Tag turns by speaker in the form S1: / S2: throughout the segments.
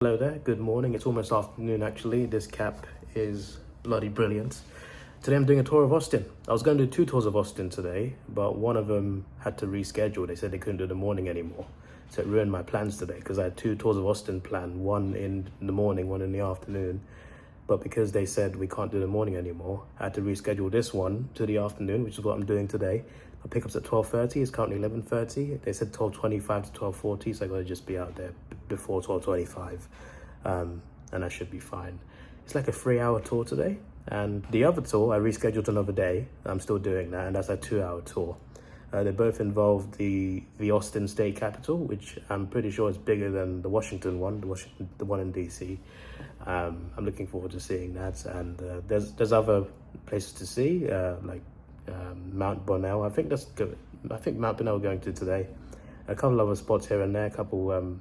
S1: Hello there, good morning. It's almost afternoon actually. This cap is bloody brilliant. Today I'm doing a tour of Austin. I was going to do 2 tours of Austin today, but one of them had to reschedule. They said they couldn't do the morning anymore. So it ruined my plans today because I had 2 tours of Austin planned, one in the morning, one in the afternoon. But because they said we can't do the morning anymore, I had to reschedule this one to the afternoon, which is what I'm doing today. My pickup's at 12:30, it's currently 11:30. They said 12:25 to 12:40, so I gotta just be out there before 12:25. And I should be fine. It's like a 3-hour tour today. And the other tour, I rescheduled another day. I'm still doing that, and that's a 2-hour tour. They both involve the Austin State Capitol, which I'm pretty sure is bigger than the Washington one, the one in DC. I'm looking forward to seeing that, and there's other places to see, like Mount Bonnell. I think that's good. I think Mount Bonnell we're going to today. A couple other spots here and there, a couple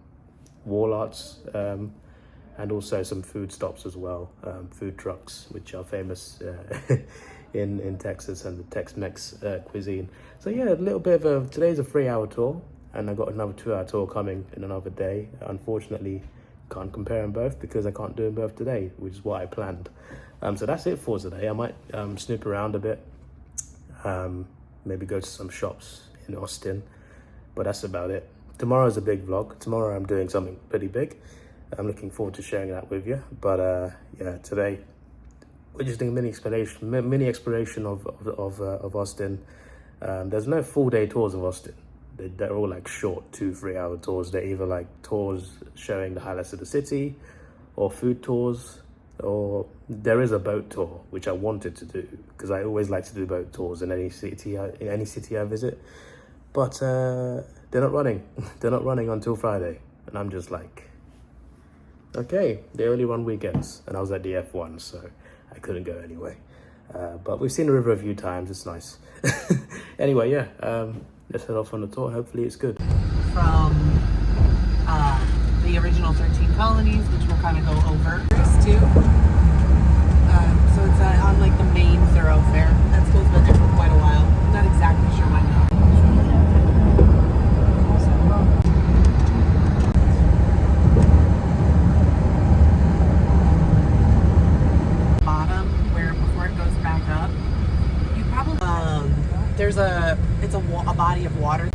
S1: wall arts, and also some food stops as well, food trucks, which are famous in Texas and the Tex-Mex cuisine. So yeah, a little bit of today's a 3-hour tour, and I've got another 2-hour tour coming in another day. Unfortunately, can't compare them both because I can't do them both today, which is what I planned. So that's it for today. I might snoop around a bit, maybe go to some shops in Austin, but that's about it. Tomorrow's a big vlog. Tomorrow I'm doing something pretty big. I'm looking forward to sharing that with you. But yeah, today we're just doing a mini exploration of Austin. There's no full day tours of Austin. They're all like short 2-3 hour tours. They're either like tours showing the highlights of the city, or food tours, or there is a boat tour which I wanted to do because I always like to do boat tours in any city I visit. But they're not running. They're not running until Friday, and I'm just like, okay, they only run weekends, and I was at the F1, so I couldn't go anyway. But we've seen the river a few times. It's nice. Anyway, yeah, let's head off on the tour. Hopefully it's good.
S2: From the original 13 colonies, which we'll kind of go over. There's 2. So it's on like the main thoroughfare. That school's been there for quite a while. I'm not exactly sure when though. There's a body of water.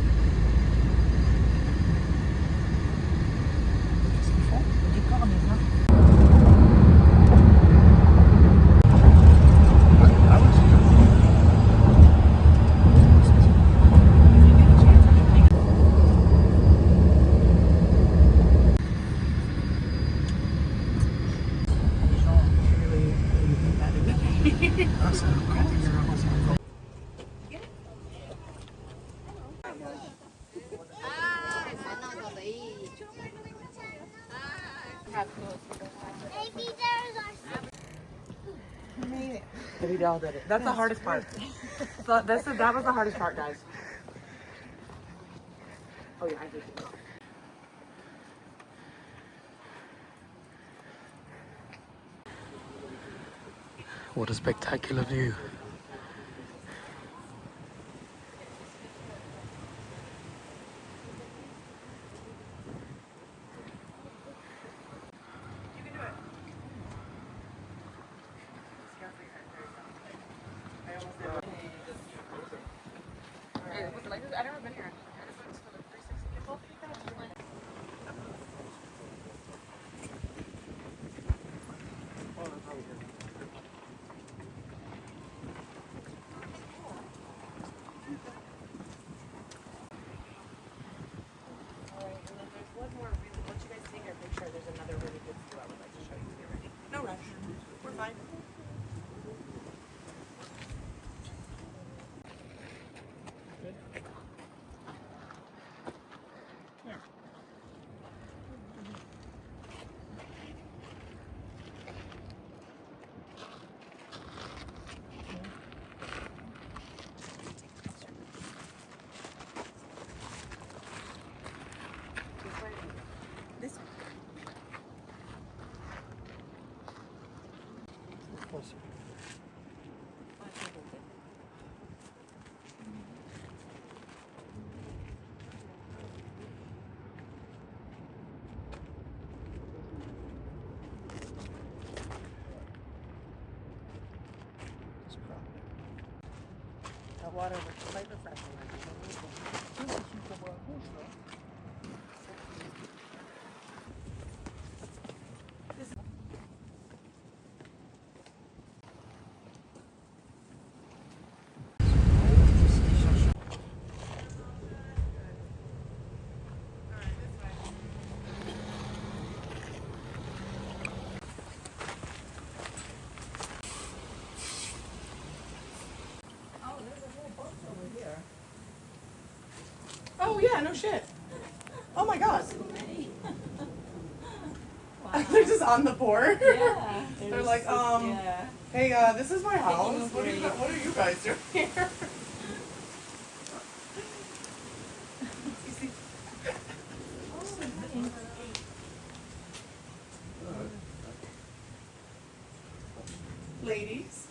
S2: Davidoff did it. That's the hardest part. So that was the hardest part, guys. Oh yeah, I did it.
S1: What a spectacular view.
S2: I've never been here. No rush. We're fine. This one. Closer. hot water with quite refreshing. Oh yeah, no shit. Oh my god. They're just on the porch.
S3: Yeah.
S2: They're like,
S3: yeah.
S2: hey, this is my house. What are you guys doing here? Ladies.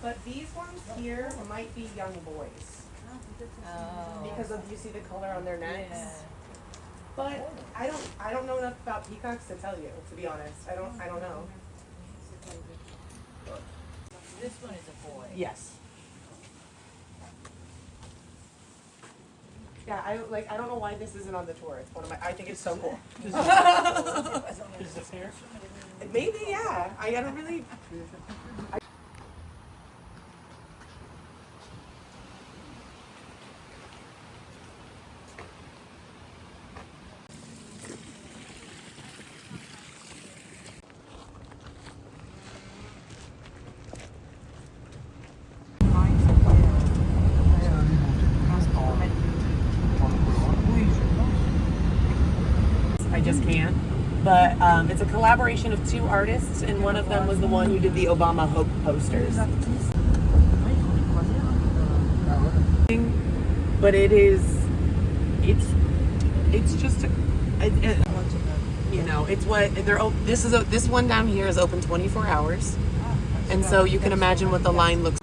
S2: But these ones here might be young boys.
S3: Oh.
S2: Because of, you see the color on their necks?
S3: Yeah.
S2: But I don't know enough about peacocks to tell you, to be honest. I don't know.
S3: This one is a boy.
S2: Yes. Yeah, I don't know why this isn't on the tour. It's one of my, I think it's so cool.
S4: Is this hair?
S2: Maybe, yeah. I don't really. I just can't. But it's a collaboration of two artists, and one of them was the one who did the Obama Hope posters. But it's just, you know, it's what they're. This one down here is open 24 hours, and so you can imagine what the line looks.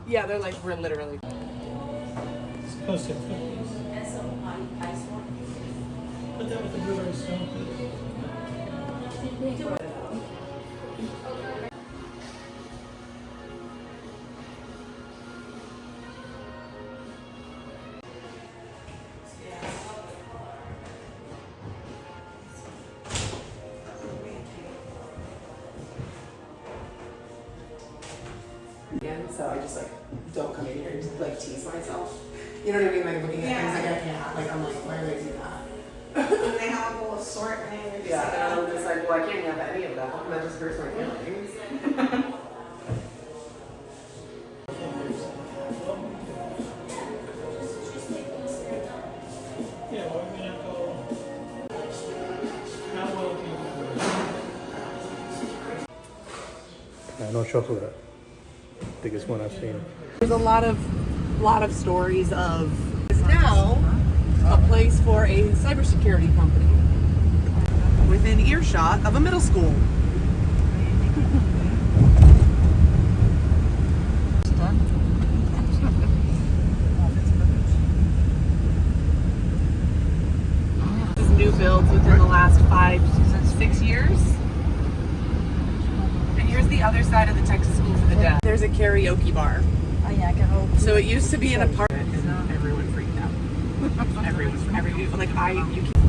S2: Yeah, they're like, we're literally.
S4: It's close to 50s. Put that with the blueberry stone.
S2: So I just don't come in here and tease myself. You know what I mean? Like looking at things I can't. I'm like, why are they doing that?
S5: And they have a whole assortment.
S2: Yeah, and I'm just like, well, I can't have any of that. How come that just hurts my feelings?
S4: Yeah, well, we're gonna go. How well do you
S1: No chocolate. Biggest one I've seen.
S2: There's a lot of stories of. It's now a place for a cybersecurity company within earshot of a middle school. This is new builds within the last 5-6 years. And here's the other side of the Texas School for the Deaf. There's a karaoke bar.
S3: Oh yeah, I can hope.
S2: So it used to be an apartment, and everyone freaked out. Everyone, you can't.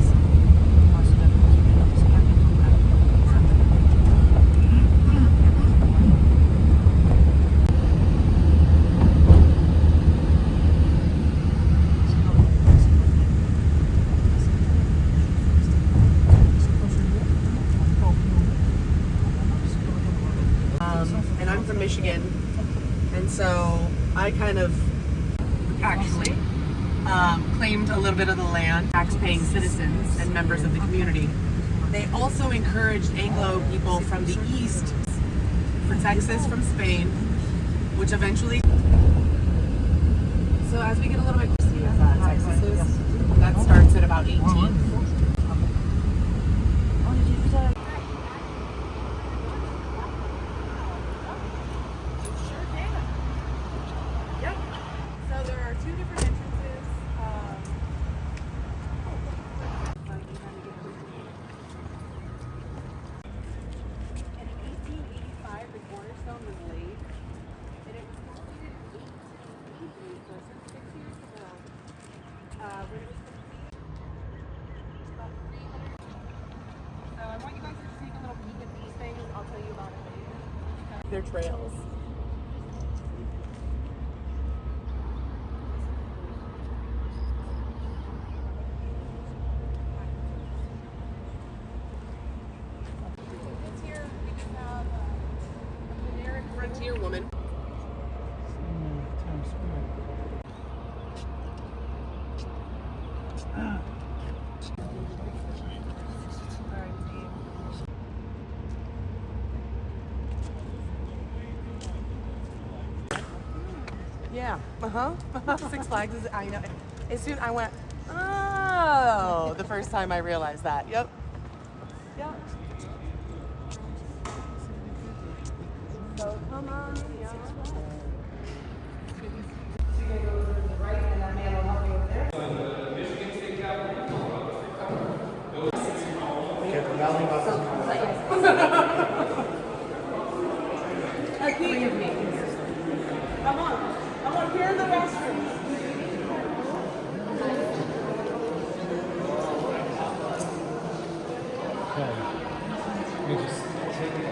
S2: Michigan, and so I kind of actually claimed a little bit of the land, tax-paying citizens and members of the community. They also encouraged Anglo people from the east, for Texas from Spain, which eventually. So as we get a little bit closer to Texas is, that starts at about 18. Yep. So there are two different entrances. In 1885, the cornerstone was laid, and it was completed in 1883, so since 6 years ago, when it was complete, about 300. So I want you guys to take a little peek at these things. I'll tell you about it later. They're trails. Here we just have a generic frontier woman.
S4: Times Square.
S2: Yeah. Six Flags is. I know. As soon I went. Oh, the first time I realized that. Yep. Yep. So come on. Yeah. So you're gonna go to the right, and that man will help you over there. Three of me. Come on. Come on, here are the restrooms.
S4: We just take it.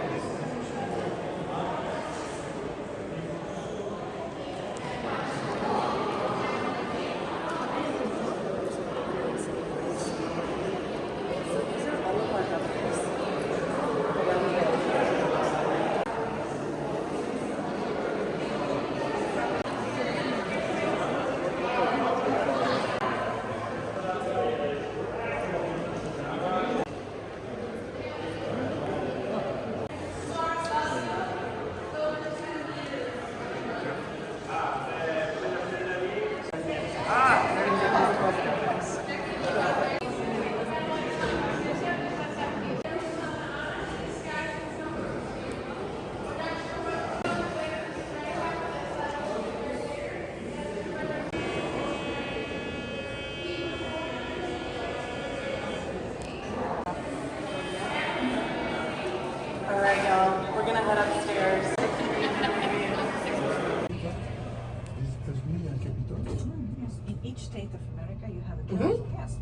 S2: Alright, y'all. We're gonna head upstairs.
S3: In each state of America, you have a council. Yes.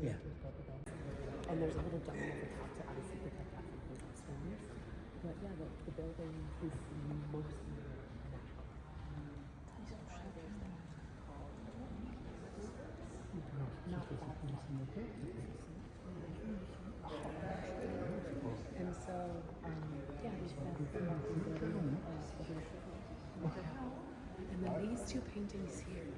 S2: Yeah. And there's a little dome at the top to obviously protect that from those storms. But yeah, the building is mostly natural. Not that and so, yeah, we spent and then these two paintings here.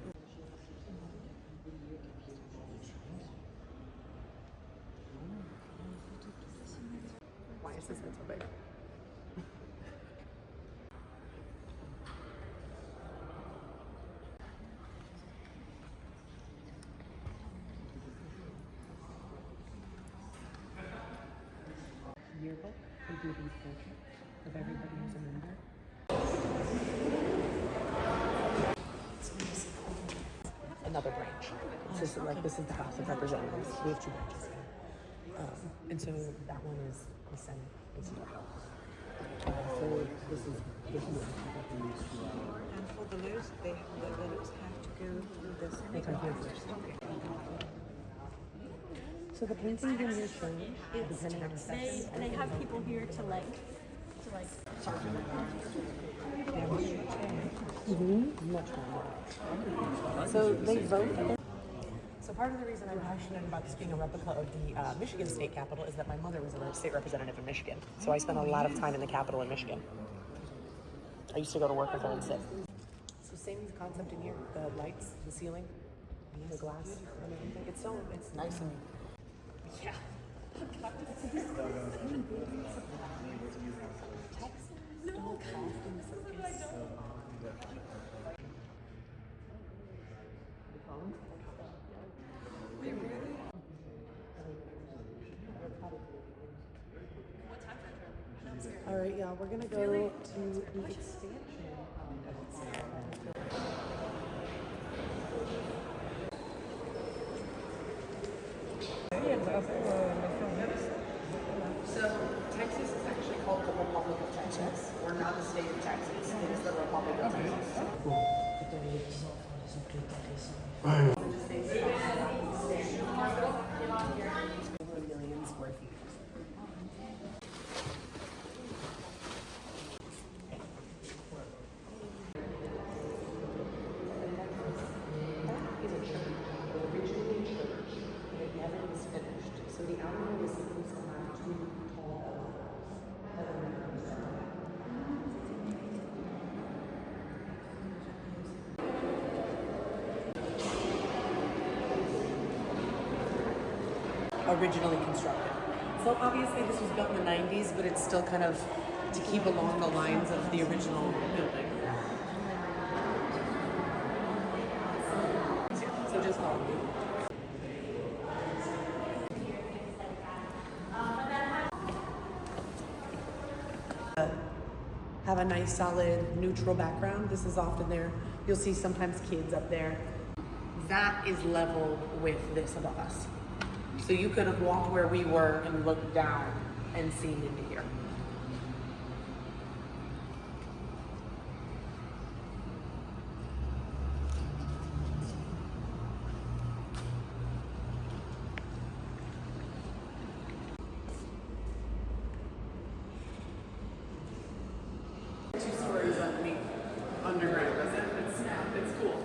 S2: Why is this so big? Yearbook, we do these portraits of everybody who's a member. Another branch. It's just like this is the House of Representatives. We have two branches. And so that one is the Senate, is the House.
S3: And for the loose, the loose have to go through the
S2: So the paintings in your show, depending on the section,
S6: They have people here to like.
S2: So they vote. So part of the reason I'm passionate about this being a replica of the Michigan State Capitol is that my mother was a state representative in Michigan. So I spent a lot of time in the Capitol in Michigan. I used to go to work with her and sit. So same concept in here, the lights, the ceiling, the glass, and everything. It's nice and yeah. All right, y'all, we're gonna go to the expansion. So Texas is actually called the Republic of Texas. We're not the state of Texas. It is the Republic of Texas. Million square feet. Originally constructed. So obviously this was built in the 90s, but it's still kind of to keep along the lines of the original building. So just follow me. Have a nice solid neutral background. This is often there. You'll see sometimes kids up there. That is level with this above us. So you could have walked where we were and looked down and seen into here. Two stories underneath, underground, isn't it? It's cool.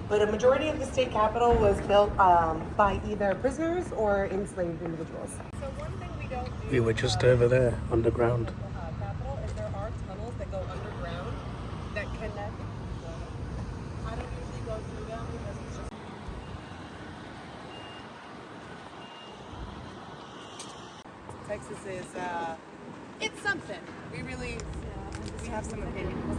S2: But a majority of the state capitol was built by either prisoners or enslaved individuals. So one thing we don't do.
S1: We were just over there, underground.
S2: Capitol is there are tunnels that go underground that connect. I don't usually go through them because it's just. Texas is it's something. We have some opinions.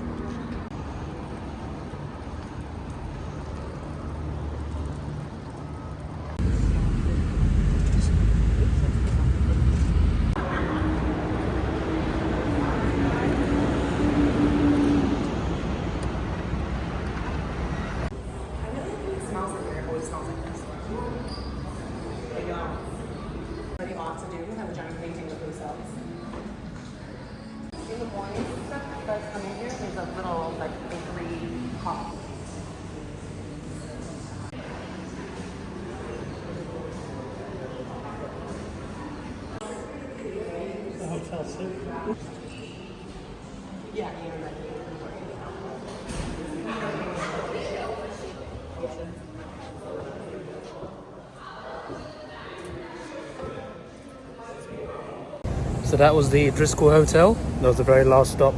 S1: So that was the Driscoll Hotel. That was the very last stop.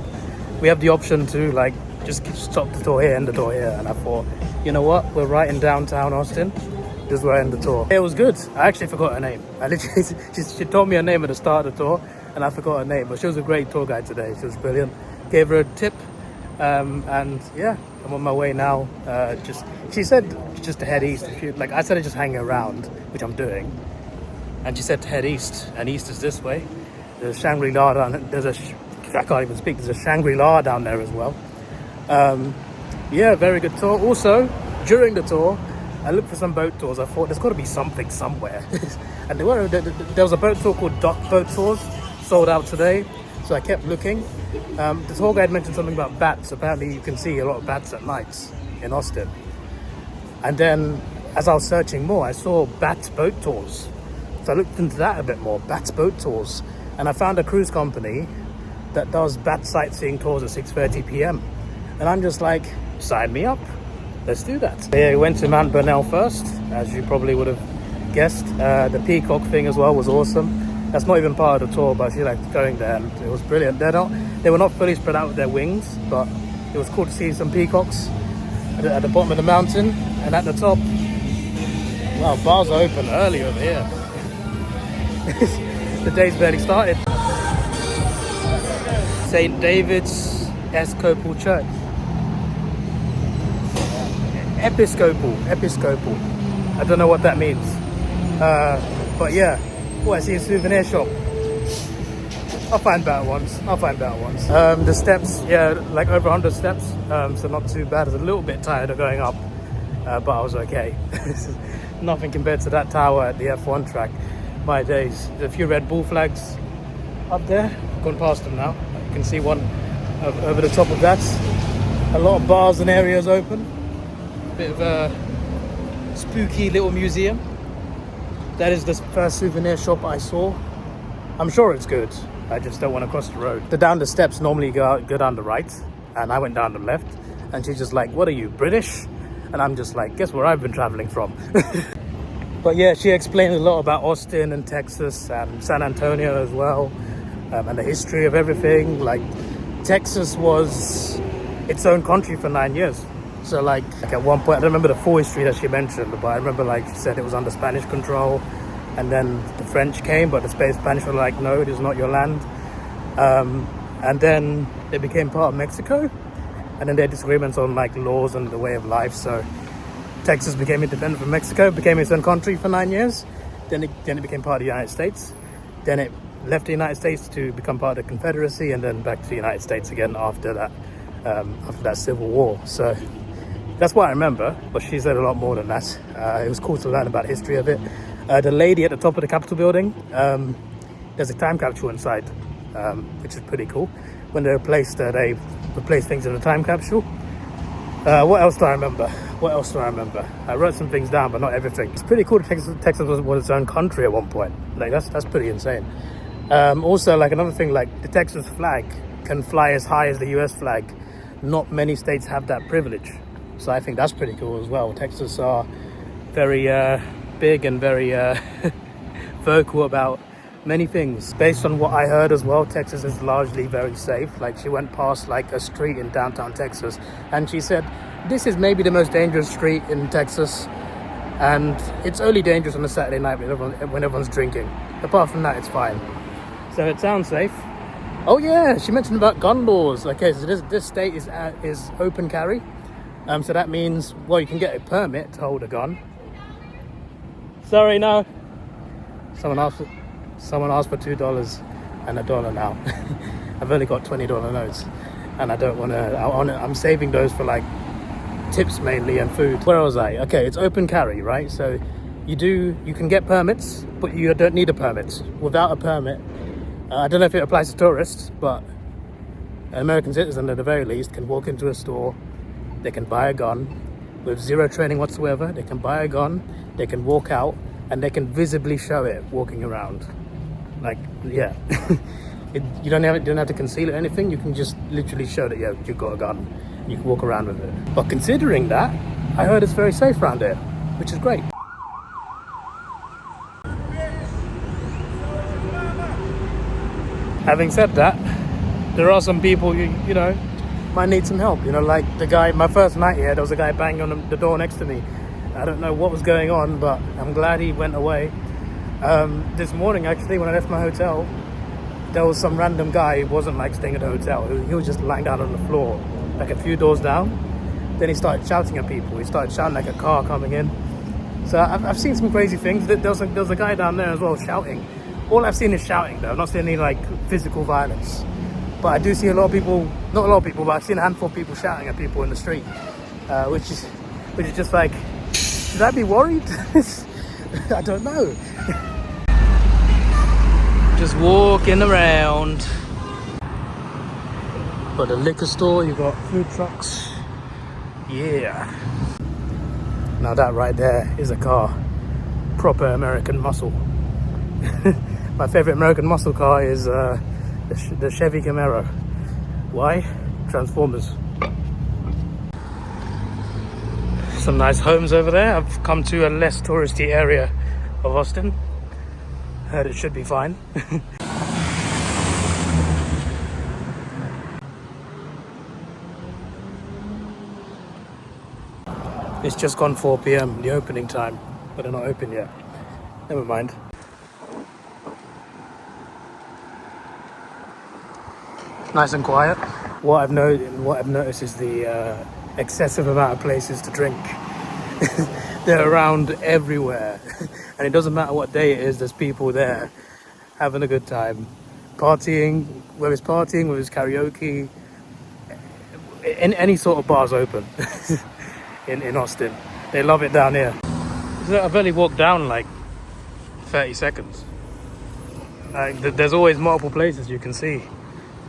S1: We have the option to like just stop the tour here, end the tour here, and I thought, you know what, we're right in downtown Austin. This is where I end the tour. It was good. I actually forgot her name. I literally, she told me her name at the start of the tour, and I forgot her name. But she was a great tour guide today. She was brilliant. Gave her a tip, and yeah, I'm on my way now. She said just to head east. I said to just hang around, which I'm doing, and she said to head east, and east is this way. There's Shangri-La down there. I can't even speak. There's a Shangri-La down there as well. Yeah, very good tour. Also, during the tour, I looked for some boat tours. I thought there's got to be something somewhere. And there was a boat tour called Dock Boat Tours, sold out today. So I kept looking. The tour guide mentioned something about bats. Apparently you can see a lot of bats at nights in Austin. And then as I was searching more, I saw Bats Boat Tours. So I looked into that a bit more, Bats Boat Tours. And I found a cruise company that does bat sightseeing tours at 6:30 p.m. And I'm just like, sign me up. Let's do that. Yeah, we went to Mount Burnell first, as you probably would have guessed. The peacock thing as well was awesome. That's not even part of the tour, but I feel like going there and it was brilliant. They were not fully spread out with their wings, but it was cool to see some peacocks at the bottom of the mountain. And at the top, wow, bars are open early over here. The day's barely started. St. David's Episcopal Church. Episcopal. I don't know what that means. But yeah. Oh, I see a souvenir shop. I'll find better ones. The steps, yeah, like over 100 steps. So not too bad. I was a little bit tired of going up, but I was okay. Nothing compared to that tower at the F1 track. My days. There's a few Red Bull flags up there. Gone past them now. You can see one over the top of that. A lot of bars and areas open. Bit of a spooky little museum. That is the first souvenir shop I saw. I'm sure it's good. I just don't want to cross the road. Down the steps normally go down the right, and I went down the left. And she's just like, "What are you, British?" And I'm just like, "Guess where I've been traveling from." But yeah, she explained a lot about Austin and Texas and San Antonio as well, and the history of everything. Like, Texas was its own country for 9 years. So like at one point, I don't remember the full history that she mentioned, but I remember like she said it was under Spanish control, and then the French came, but the Spanish were like, no, it is not your land. And then they became part of Mexico, and then there are disagreements on like laws and the way of life. So Texas became independent from Mexico, became its own country for 9 years. Then it became part of the United States. Then it left the United States to become part of the Confederacy, and then back to the United States again after that Civil War. So that's what I remember, but she said a lot more than that. It was cool to learn about the history of it. The lady at the top of the Capitol building, there's a time capsule inside, which is pretty cool. When they replaced things in the time capsule. What else do I remember? I wrote some things down, but not everything. It's pretty cool that Texas was its own country at one point. Like that's pretty insane. Also, like another thing, like the Texas flag can fly as high as the US flag. Not many states have that privilege. So I think that's pretty cool as well. Texas are very big and very vocal about many things. Based on what I heard as well, Texas is largely very safe. Like she went past like a street in downtown Texas and she said, this is maybe the most dangerous street in Texas. And it's only dangerous on a Saturday night when everyone's drinking. Apart from that, it's fine. So it sounds safe. Oh yeah, she mentioned about gun laws. Okay, so this state is open carry. So that means, well, you can get a permit to hold a gun. Sorry, no. Someone asked for $2 and $1 now. I've only got $20 notes, and I don't want to. I'm saving those for like tips mainly and food. Where was I? Okay, it's open carry, right? So you can get permits, but you don't need a permit. Without a permit, I don't know if it applies to tourists, but an American citizen at the very least can walk into a store. They can buy a gun with zero training whatsoever. They can buy a gun, they can walk out, and they can visibly show it walking around. Like, yeah. You don't have to conceal it or anything. You can just literally show that, yeah, you've got a gun. You can walk around with it. But considering that, I heard it's very safe around here, which is great. Having said that, there are some people, you know, might need some help. You know, like the guy, my first night here, there was a guy banging on the door next to me. I don't know what was going on, but I'm glad he went away. This morning, actually, when I left my hotel, there was some random guy who wasn't like staying at the hotel. He was just lying down on the floor, like a few doors down. Then he started shouting at people. He started shouting like a car coming in. So I've seen some crazy things. There was a guy down there as well shouting. All I've seen is shouting though. I'm not seeing any like physical violence. But I do see a lot of people, not a lot of people, but I've seen a handful of people shouting at people in the street, which is just like, Should I be worried? I don't know. Just walking around. Got a liquor store, you got food trucks. Yeah. Now that right there is a car. Proper American muscle. My favorite American muscle car is the Chevy Camaro. Why? Transformers. Some nice homes over there. I've come to a less touristy area of Austin. Heard it should be fine. It's just gone 4 p.m, the opening time, but they're not open yet. Never mind. Nice and quiet. What I've noticed is the excessive amount of places to drink. They're around everywhere, and it doesn't matter what day it is. There's people there having a good time, partying. Whether it's partying, whether it's karaoke, any sort of bar's open. In Austin, they love it down here. So I've only walked down like 30 seconds. Like, there's always multiple places you can see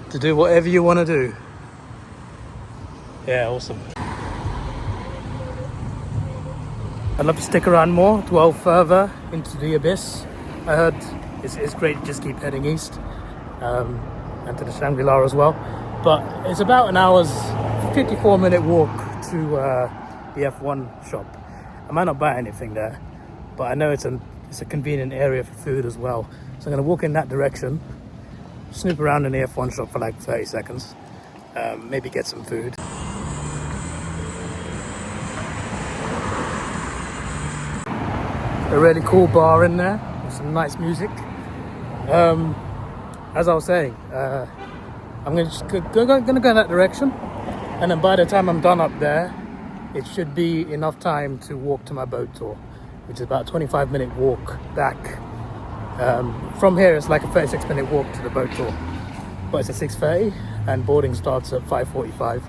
S1: to do whatever you want to do. Yeah, awesome. I'd love to stick around more, dwell further into the abyss. I heard it's great to just keep heading east, and to the Shangri-La as well. But it's about an hour's 54-minute walk to the F1 shop. I might not buy anything there, but I know it's a convenient area for food as well. So I'm going to walk in that direction, snoop around in the F1 shop for like 30 seconds, maybe get some food. A really cool bar in there with some nice music. As I was saying, I'm going to go in that direction, and then by the time I'm done up there, it should be enough time to walk to my boat tour, which is about a 25-minute walk back. From here, it's like a 36-minute walk to the boat tour, but it's at 6:30, and boarding starts at 5:45,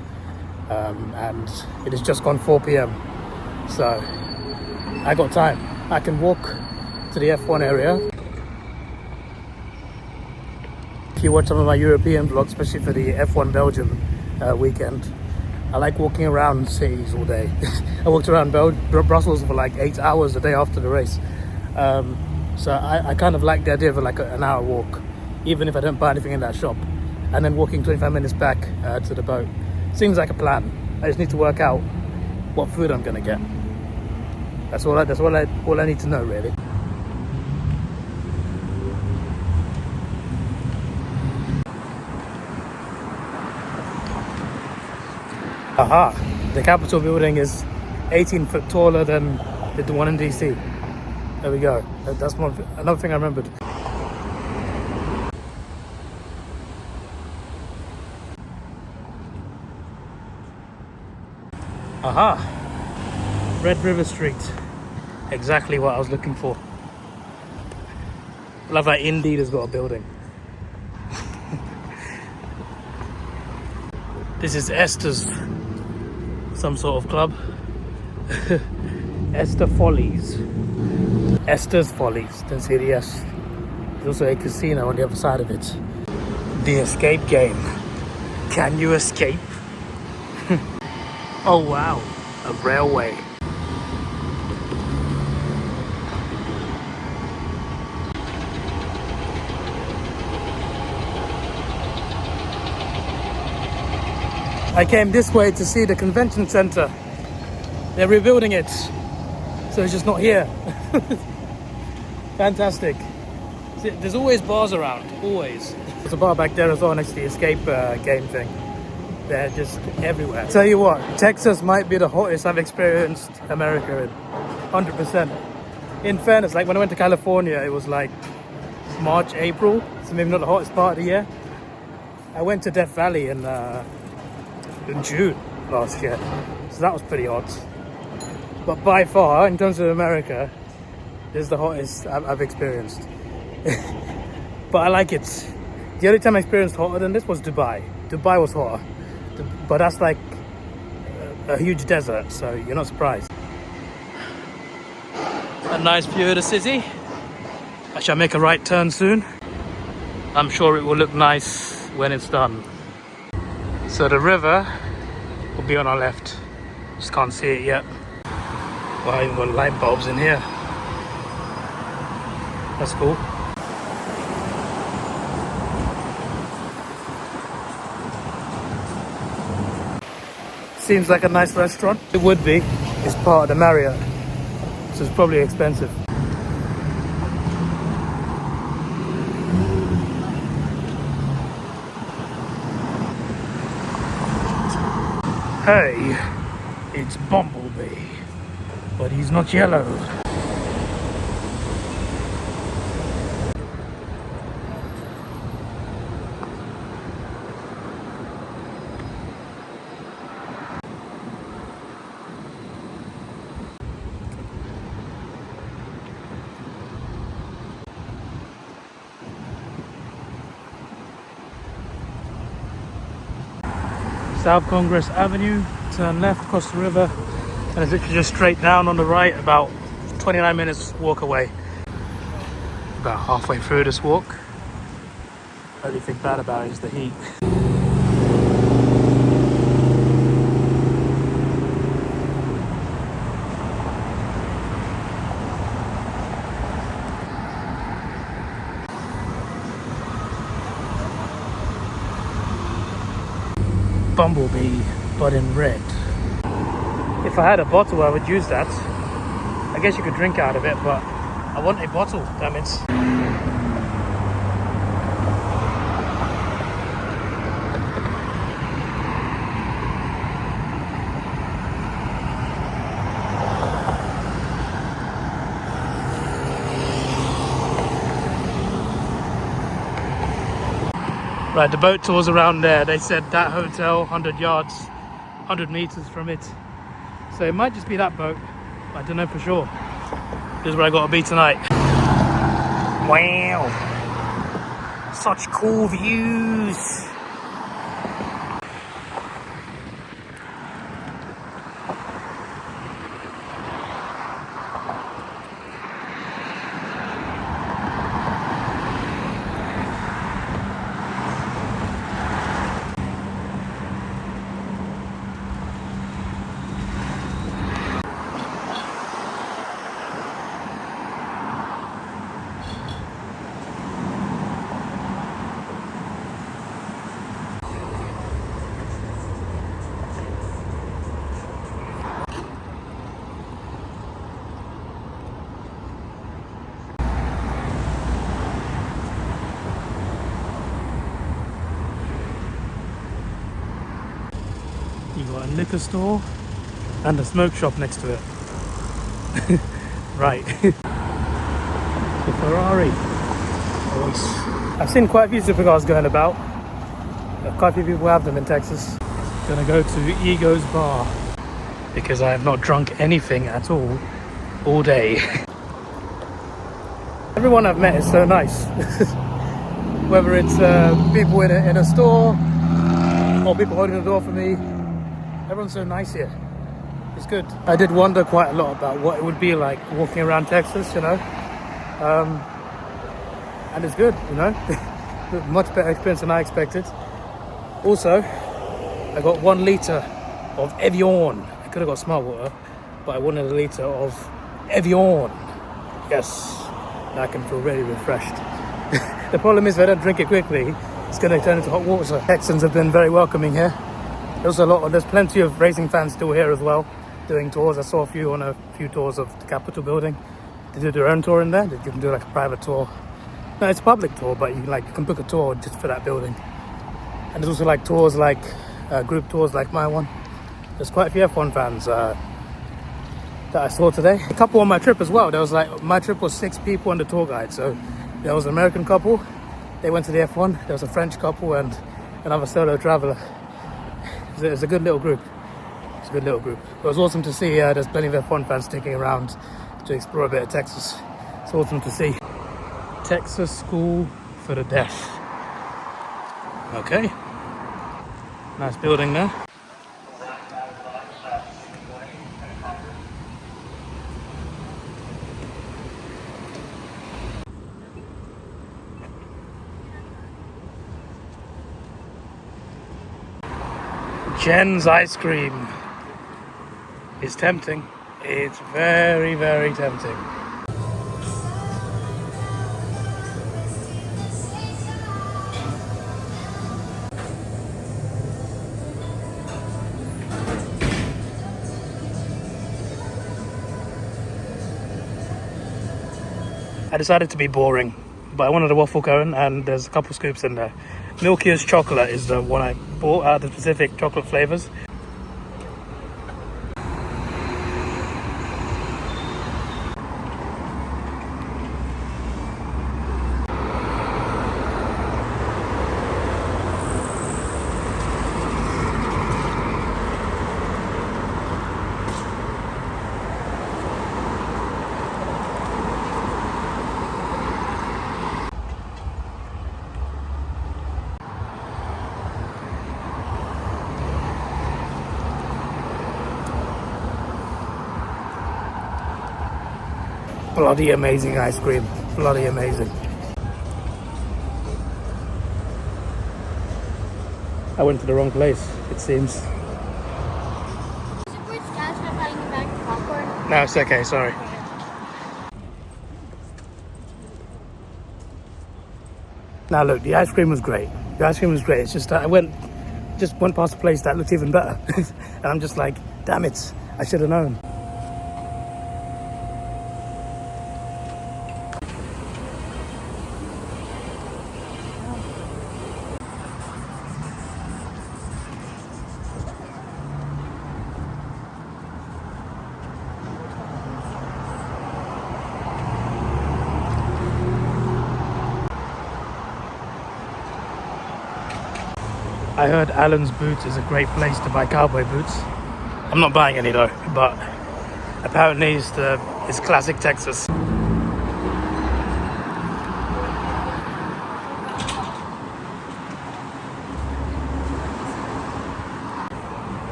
S1: and it has just gone 4 p.m. So I got time. I can walk to the F1 area. If you watch some of my European vlogs, especially for the F1 Belgium weekend, I like walking around cities all day. I walked around Brussels for like 8 hours the day after the race. So I kind of like the idea of like an hour walk, even if I don't buy anything in that shop, and then walking 25 minutes back to the boat. Seems like a plan. I just need to work out what food I'm gonna get. That's all I need to know, really. Aha! The Capitol building is 18 foot taller than the one in DC. There we go. That's another thing I remembered. Aha! Red River Street. Exactly what I was looking for. Love that Indeed has got a building. This is Esther's, some sort of club. Esther Follies. Esther's Follies, don't see the S. There's also a casino on the other side of it. The escape game. Can you escape? Oh wow, a railway. I came this way to see the convention center. They're rebuilding it, so it's just not here. Fantastic. See, there's always bars around, always. There's a bar back there as well next to the escape game thing. They're just everywhere. Tell you what, Texas might be the hottest I've experienced America in. 100%. In fairness, like when I went to California, it was like March, April, so maybe not the hottest part of the year. I went to Death Valley in June last year, so that was pretty hot. But by far, in terms of America, this is the hottest I've experienced. But I like it. The only time I experienced hotter than this was Dubai. Dubai was hotter, but that's like a huge desert, so you're not surprised. A nice view of the city. I shall make a right turn soon. I'm sure it will look nice when it's done. So the river will be on our left. Just can't see it yet. Wow, even got light bulbs in here. That's cool. Seems like a nice restaurant. It would be. It's part of the Marriott, so it's probably expensive. Hey, it's Bumblebee, but he's not yellow. South Congress Avenue, turn left across the river, and it's literally just straight down on the right, about 29 minutes walk away. About halfway through this walk. Only thing bad about it is the heat. Bumblebee, but in red. If I had a bottle, I would use that. I guess you could drink out of it, but I want a bottle, damn it. Right, the boat tour's around there. They said that hotel, 100 yards, 100 meters from it. So it might just be that boat. I don't know for sure. This is where I gotta be tonight. Wow. Such cool views. You've got a liquor store and a smoke shop next to it. Right. The Ferrari. Nice. I've seen quite a few supercars going about. Quite a few people have them in Texas. Gonna go to Ego's bar because I have not drunk anything at all day. Everyone I've met is so nice. Whether it's people in a store or people holding the door for me. Everyone's so nice here. It's good. I did wonder quite a lot about what it would be like walking around Texas, you know. And it's good, you know. Much better experience than I expected. Also, I got 1 liter of Evian. I could have got smart water, but I wanted a liter of Evian. Yes, now I can feel really refreshed. The problem is if I don't drink it quickly, it's going to turn into hot water. Texans have been very welcoming here. There's plenty of racing fans still here as well, doing tours. I saw a few on a few tours of the Capitol building. They do their own tour in there. You can do like a private tour. No, it's a public tour, but you can book a tour just for that building. And there's also like tours, like group tours like my one. There's quite a few F1 fans that I saw today. A couple on my trip as well. There was my trip was 6 people on the tour guide. So there was an American couple. They went to the F1. There was a French couple and another solo traveler. It's a good little group. It's a good little group. It was awesome to see. There's plenty of F1 fans sticking around to explore a bit of Texas. It's awesome to see. Texas School for the Deaf. Okay. Nice building there. Jen's ice cream is tempting. It's very, very tempting. I decided to be boring, but I wanted a waffle cone and there's a couple scoops in there. Milkiest chocolate is the one I bought out of the specific chocolate flavors. Bloody amazing ice cream. Bloody amazing. I went to the wrong place, it seems. No, it's okay, sorry. Now look, the ice cream was great. The ice cream was great. It's just that I went past a place that looked even better. And I'm just like, damn it, I should have known. I heard Allen's Boots is a great place to buy cowboy boots. I'm not buying any though, but apparently it's classic Texas.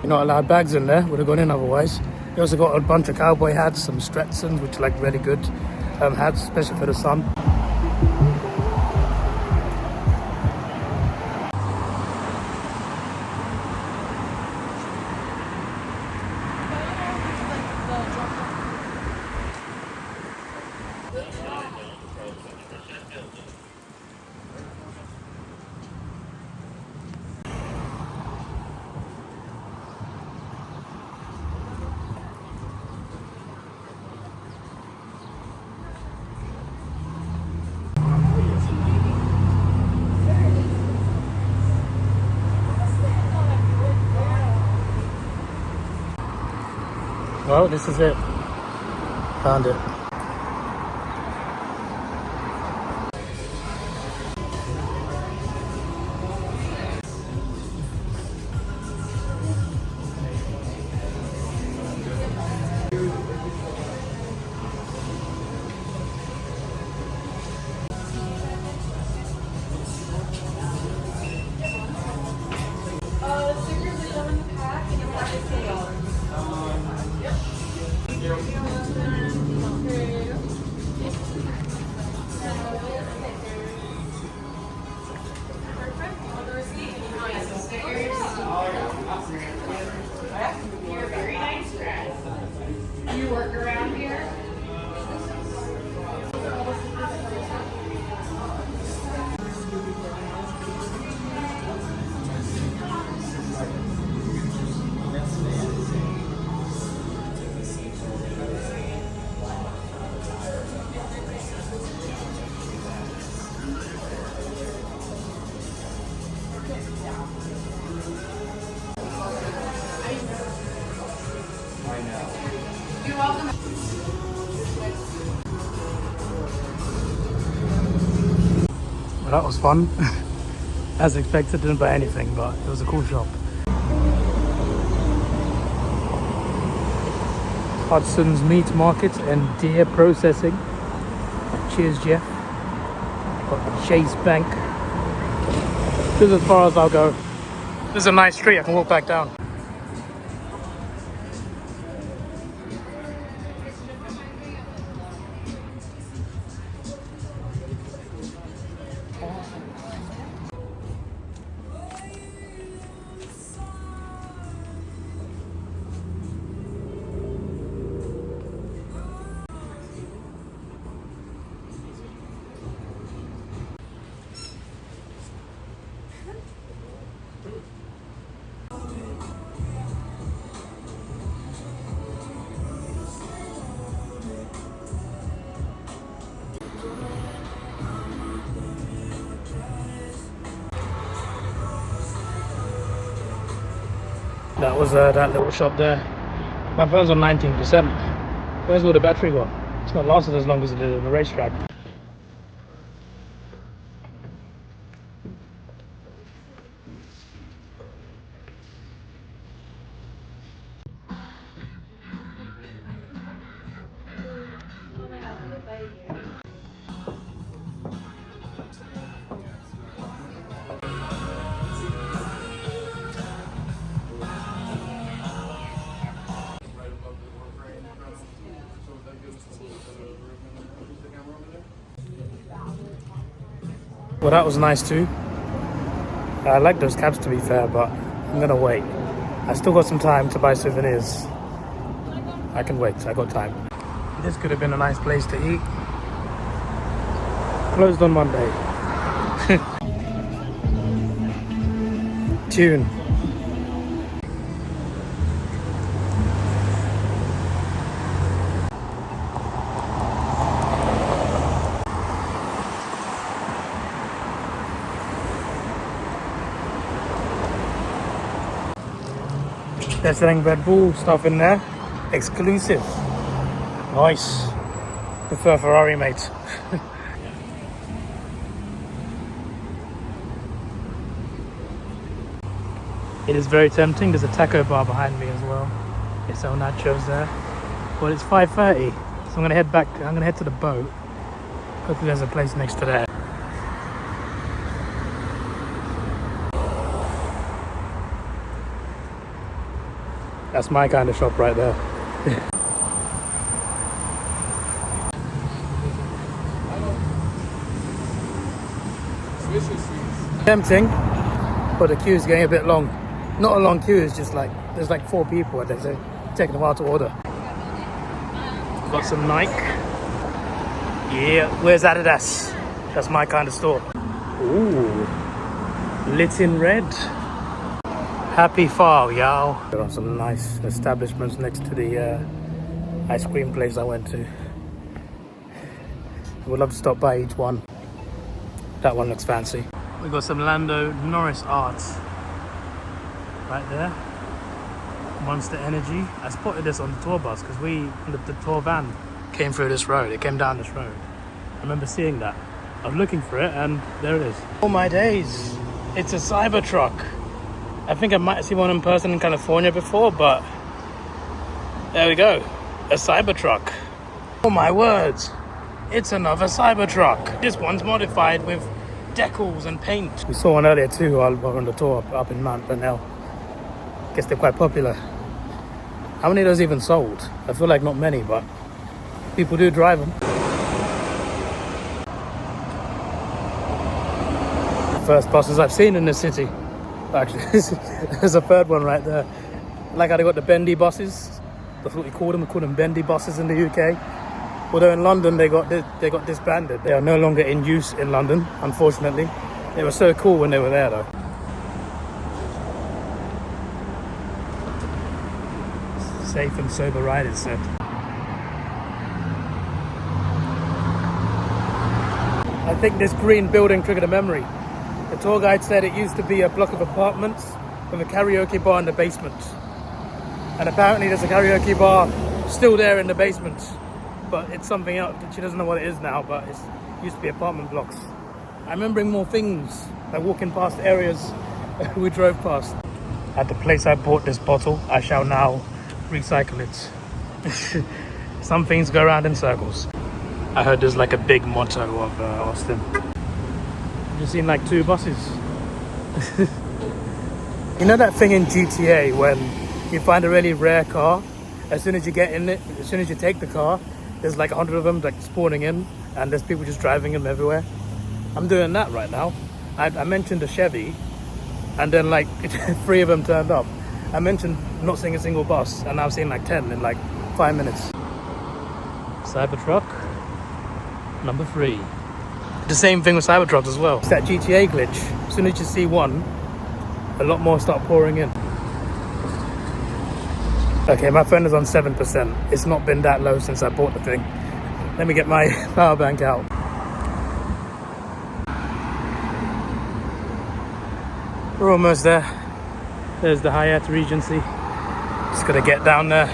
S1: You're not allowed bags in there, would have gone in otherwise. You also got a bunch of cowboy hats, some Stretsons, which are like really good hats, especially for the sun. Well, this is it. Found it. Well, that was fun. As expected, didn't buy anything, but it was a cool shop. Hudson's Meat Market and Deer Processing. Cheers, Jeff. Got Chase Bank. This is as far as I'll go. This is a nice street, I can walk back down. That was that little shop there. My phone's on 19%. Where's all the battery gone? It's not lasted as long as it did on the racetrack. Well, that was nice too. I like those caps to be fair, but I'm gonna wait. I still got some time to buy souvenirs. I can wait, I got time. This could have been a nice place to eat. Closed on Monday. Tune. They're selling Red Bull stuff in there. Exclusive. Nice. Prefer Ferrari, mate. It is very tempting. There's a taco bar behind me as well. They sell nachos there. Well, it's 5:30, so I'm gonna head back. I'm gonna head to the boat. Hopefully there's a place next to there. That's my kind of shop right there. Tempting, but the queue is getting a bit long. Not a long queue, it's just like there's like 4 people and they're taking a while to order. Got some Nike. Yeah, where's Adidas? That's my kind of store. Ooh, lit in red. Happy Fall, y'all. There are some nice establishments next to the ice cream place I went to. I would love to stop by each one. That one looks fancy. We got some Lando Norris Arts right there. Monster Energy. I spotted this on the tour bus because the tour van came through this road. It came down this road. I remember seeing that. I was looking for it and there it is. Oh my days! It's a Cybertruck. I think I might have seen one in person in California before, but there we go. A Cybertruck. Oh my words. It's another Cybertruck. This one's modified with decals and paint. We saw one earlier too while we were on the tour up in Mount Bernal. Guess they're quite popular. How many of those even sold? I feel like not many, but people do drive them. First buses I've seen in this city. Actually, there's a third one right there. Like how they got the bendy buses. That's what we call them. We call them bendy buses in the UK. Although in London they got disbanded. They are no longer in use in London, unfortunately. They were so cool when they were there though. Safe and sober ride, it said. I think this green building triggered a memory. The tour guide said it used to be a block of apartments with a karaoke bar in the basement. And apparently there's a karaoke bar still there in the basement. But it's something else. She doesn't know what it is now, but it used to be apartment blocks. I'm remembering more things, like walking past areas we drove past. At the place I bought this bottle, I shall now recycle it. Some things go around in circles. I heard there's like a big motto of Austin. I've just seen like 2 buses. You know that thing in GTA when you find a really rare car, as soon as you get in it, as soon as you take the car, there's like 100 of them like spawning in and there's people just driving them everywhere. I'm doing that right now. I mentioned a Chevy and then like 3 of them turned up. I mentioned not seeing a single bus and now I've seen like 10 in like 5 minutes. Cybertruck number 3. The same thing with Cybertrucks as well. It's that GTA glitch. As soon as you see one, a lot more start pouring in. Okay, my phone is on 7%. It's not been that low since I bought the thing. Let me get my power bank out. We're almost there. There's the Hyatt Regency. Just gotta get down there.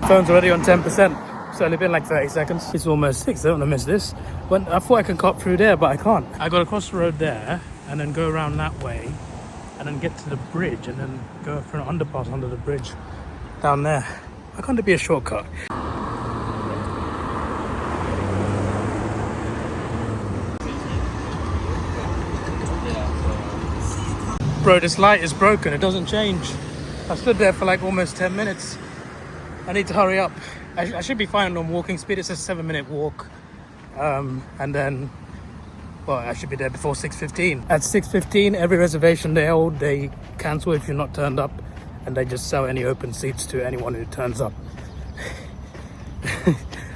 S1: Phone's already on 10%. It's only been like 30 seconds. It's almost 6. I don't want to miss this. When I thought I could cut through there, but I can't. I got across the road there and then go around that way and then get to the bridge and then go for an underpass under the bridge down there. Why can't it be a shortcut? Bro, this light is broken. It doesn't change. I stood there for like almost 10 minutes. I need to hurry up. I should be fine on walking speed. It says 7-minute walk. And then, well, I should be there before 6:15. At 6:15, every reservation they hold, they cancel if you're not turned up. And they just sell any open seats to anyone who turns up.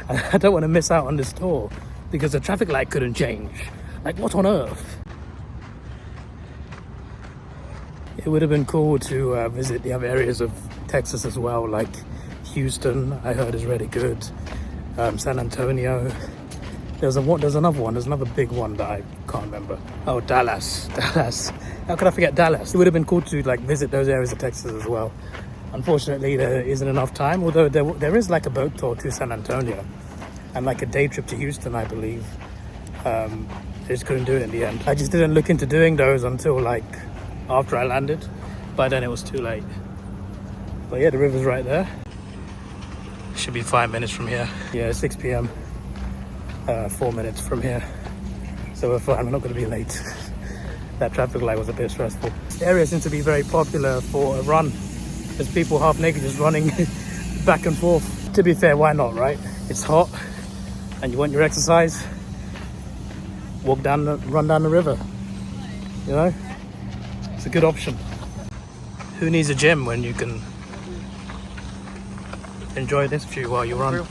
S1: I don't want to miss out on this tour because the traffic light couldn't change. Like, what on earth? It would have been cool to visit the other areas of Texas as well, like Houston, I heard is really good. San Antonio. There's another one. There's another big one that I can't remember. Oh, Dallas. How could I forget Dallas? It would have been cool to like visit those areas of Texas as well. Unfortunately, there isn't enough time. Although there is like a boat tour to San Antonio and like a day trip to Houston, I believe. I just couldn't do it in the end. I just didn't look into doing those until like after I landed. By then it was too late. But yeah, the river's right there. Should be 5 minutes from here. Yeah, 6 p.m. 4 minutes from here. So we're fine, we're not going to be late. That traffic light was a bit stressful. The area seems to be very popular for a run. There's people half naked just running back and forth. To be fair, why not, right? It's hot and you want your exercise. Run down the river. You know? It's a good option. Who needs a gym when you can enjoy this view while you run?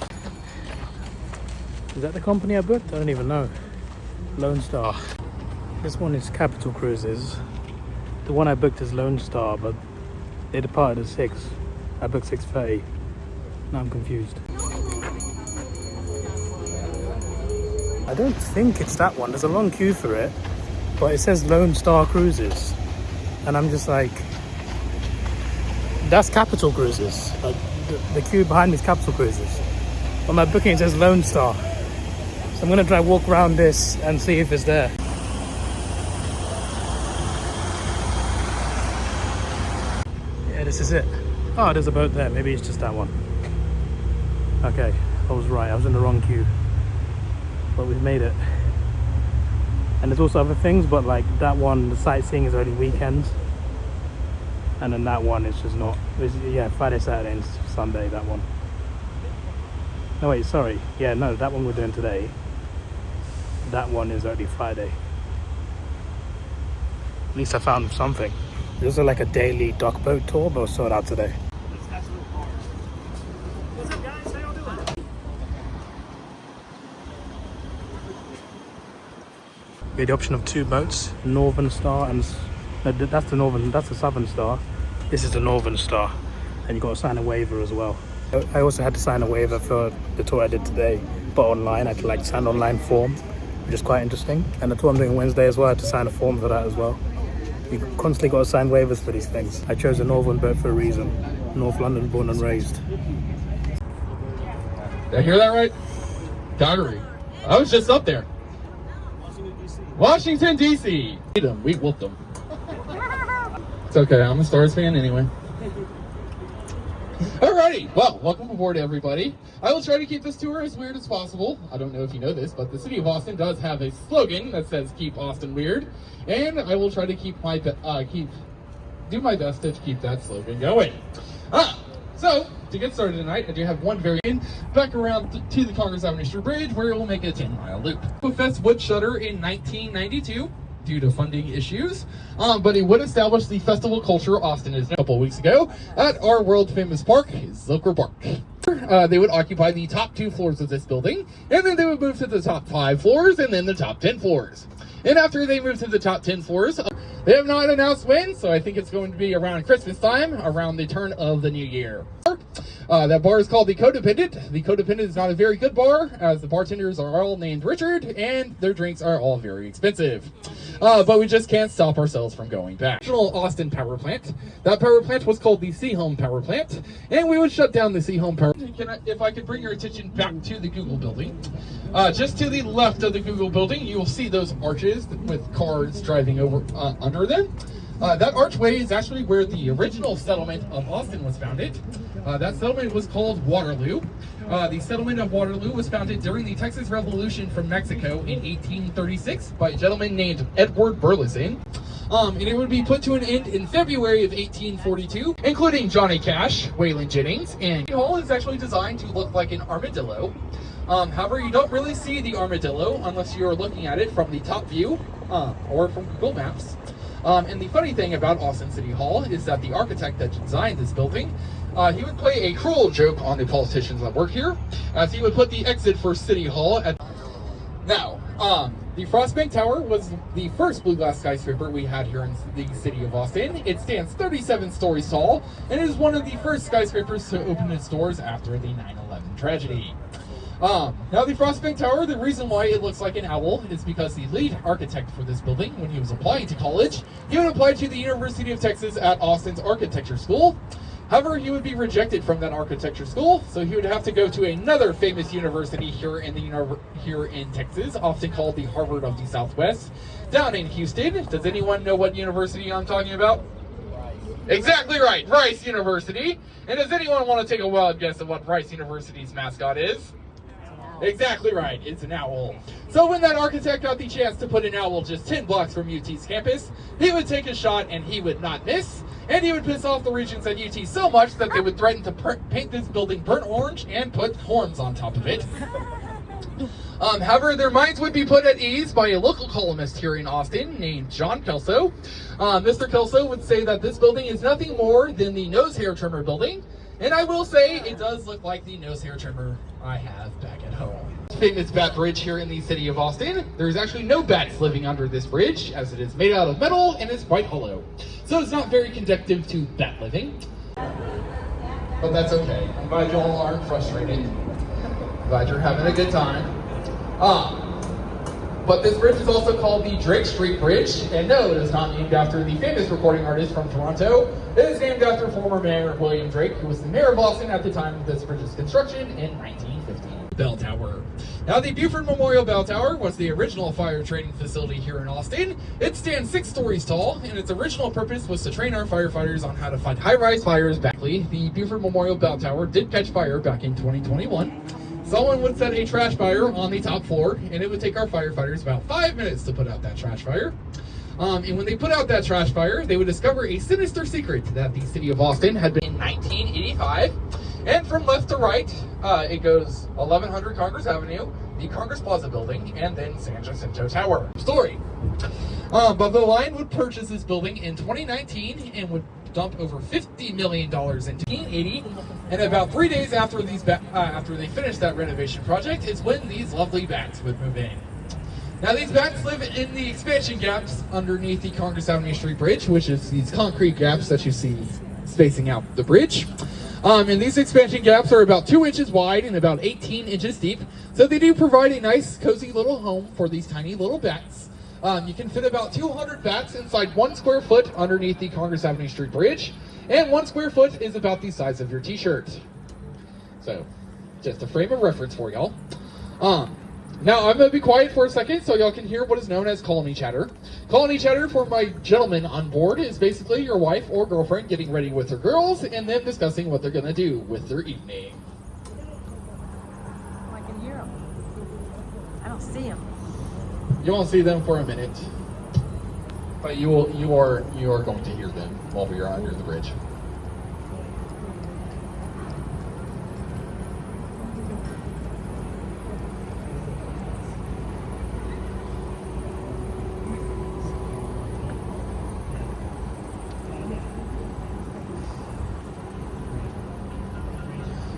S1: Is that the company I booked? I don't even know. Lone Star. This one is Capital Cruises. The one I booked is Lone Star, but they departed at 6. I booked 6:30. Now I'm confused. I don't think it's that one. There's a long queue for it, but it says Lone Star Cruises. And I'm just like, that's Capital Cruises. Like, the queue behind me is Capital Cruises. On my booking it says Lone Star. So I'm gonna try walk around this and see if it's there. Yeah, this is it. Oh, there's a boat there. Maybe it's just that one. Okay, I was right. I was in the wrong queue. But we've made it. And there's also other things, but like that one, the sightseeing is only weekends. And then that one is just not. Yeah, Friday, Saturday and Sunday, that one. No, wait, sorry. Yeah, no, that one we're doing today. That one is only Friday. At least I found something. This is like a daily dock boat tour, but we'll sort out today. What's up, guys? How y'all doing? We had the option of 2 boats, Northern Star and that's the Southern Star. This is the Northern Star, and you got to sign a waiver as well. I also had to sign a waiver for the tour I did today, but online. I had to like sign an online form, which is quite interesting. And the tour I'm doing Wednesday as well, I had to sign a form for that as well. You constantly got to sign waivers for these things. I chose a Northern boat for a reason. North London, born and raised.
S6: Did I hear that right? Calgary. I was just up there. Washington, D.C. We whooped them. It's okay, I'm a Stars fan anyway. Alrighty, well, welcome aboard everybody. I will try to keep this tour as weird as possible. I don't know if you know this, but the city of Austin does have a slogan that says "Keep Austin Weird," and I will try to do my best to keep that slogan going. So to get started tonight, I do have one variant back around to the Congress Avenue Street Bridge, where it will make a 10-mile loop. Fest would shutter in 1992. Due to funding issues, but it would establish the festival culture Austin is a couple of weeks ago at our world famous park, Zilker Park. They would occupy the top 2 floors of this building, and then they would move to the top 5 floors and then the top 10 floors. And after they move to the top 10 floors, they have not announced when, so I think it's going to be around Christmas time, around the turn of the new year. That bar is called the Codependent. The Codependent is not a very good bar, as the bartenders are all named Richard, and their drinks are all very expensive. But we just can't stop ourselves from going back. Original Austin power plant. That power plant was called the Seahome power plant, and we would shut down the Seahome power plant. If I could bring your attention back to the Google building. Just to the left of the Google building, you will see those arches with cars driving over under them. That archway is actually where the original settlement of Austin was founded. That settlement was called Waterloo. The settlement of Waterloo was founded during the Texas Revolution from Mexico in 1836 by a gentleman named Edward Burleson. And it would be put to an end in February of 1842, including Johnny Cash, Waylon Jennings, and the hall is actually designed to look like an armadillo. However, you don't really see the armadillo unless you're looking at it from the top view or from Google Maps. And the funny thing about Austin City Hall is that the architect that designed this building, he would play a cruel joke on the politicians that work here, as he would put the exit for City Hall at... Now, the Frostbank Tower was the first blue glass skyscraper we had here in the city of Austin. It stands 37 stories tall, and is one of the first skyscrapers to open its doors after the 9/11 tragedy. Now the Frostbank Tower, the reason why it looks like an owl is because the lead architect for this building, when he was applying to college, he would apply to the University of Texas at Austin's Architecture School. However, he would be rejected from that architecture school, so he would have to go to another famous university here in Texas, often called the Harvard of the Southwest, down in Houston. Does anyone know what university I'm talking about? Exactly right, Rice University. And does anyone want to take a wild guess at what Rice University's mascot is? Exactly right, it's an owl. So when that architect got the chance to put an owl just 10 blocks from UT's campus, he would take a shot and he would not miss, and he would piss off the regents at UT so much that they would threaten to paint this building burnt orange and put horns on top of it. However, their minds would be put at ease by a local columnist here in Austin named John Kelso. Mr. Kelso would say that this building is nothing more than the nose hair trimmer building, and I will say it does look like the nose hair trimmer I have back at home. Famous bat bridge here in the city of Austin. There's actually no bats living under this bridge, as it is made out of metal and is quite hollow. So it's not very conducive to bat living. But that's okay. I'm glad you all aren't frustrated. I'm glad you're having a good time. But this bridge is also called the Drake Street Bridge, and no, it is not named after the famous recording artist from Toronto. It is named after former Mayor William Drake, who was the mayor of Austin at the time of this bridge's construction in 1950. Bell Tower. Now, the Buford Memorial Bell Tower was the original fire training facility here in Austin. It stands 6 stories tall, and its original purpose was to train our firefighters on how to fight high-rise fires. The Buford Memorial Bell Tower did catch fire back in 2021. Someone would set a trash fire on the top floor, and it would take our firefighters about 5 minutes to put out that trash fire. And when they put out that trash fire, they would discover a sinister secret that the city of Austin had been in 1985. And from left to right, it goes 1100 Congress Avenue, the Congress Plaza building, and then San Jacinto Tower. Story. But the line would purchase this building in 2019 and would dump over $50 million in 1980, and about 3 days after after they finished that renovation project is when these lovely bats would move in. Now, these bats live in the expansion gaps underneath the Congress Avenue Street Bridge, which is these concrete gaps that you see spacing out the bridge. And these expansion gaps are about 2 inches wide and about 18 inches deep, so they do provide a nice, cozy little home for these tiny little bats. You can fit about 200 bats inside 1 square foot underneath the Congress Avenue Street Bridge, and 1 square foot is about the size of your t-shirt. So, just a frame of reference for y'all. Now, I'm going to be quiet for a second so y'all can hear what is known as colony chatter. Colony chatter for my gentlemen on board is basically your wife or girlfriend getting ready with her girls and them discussing what they're going to do with their evening.
S3: I can hear them. I don't see them.
S6: You won't see them for a minute, but you are going to hear them while we are under the bridge.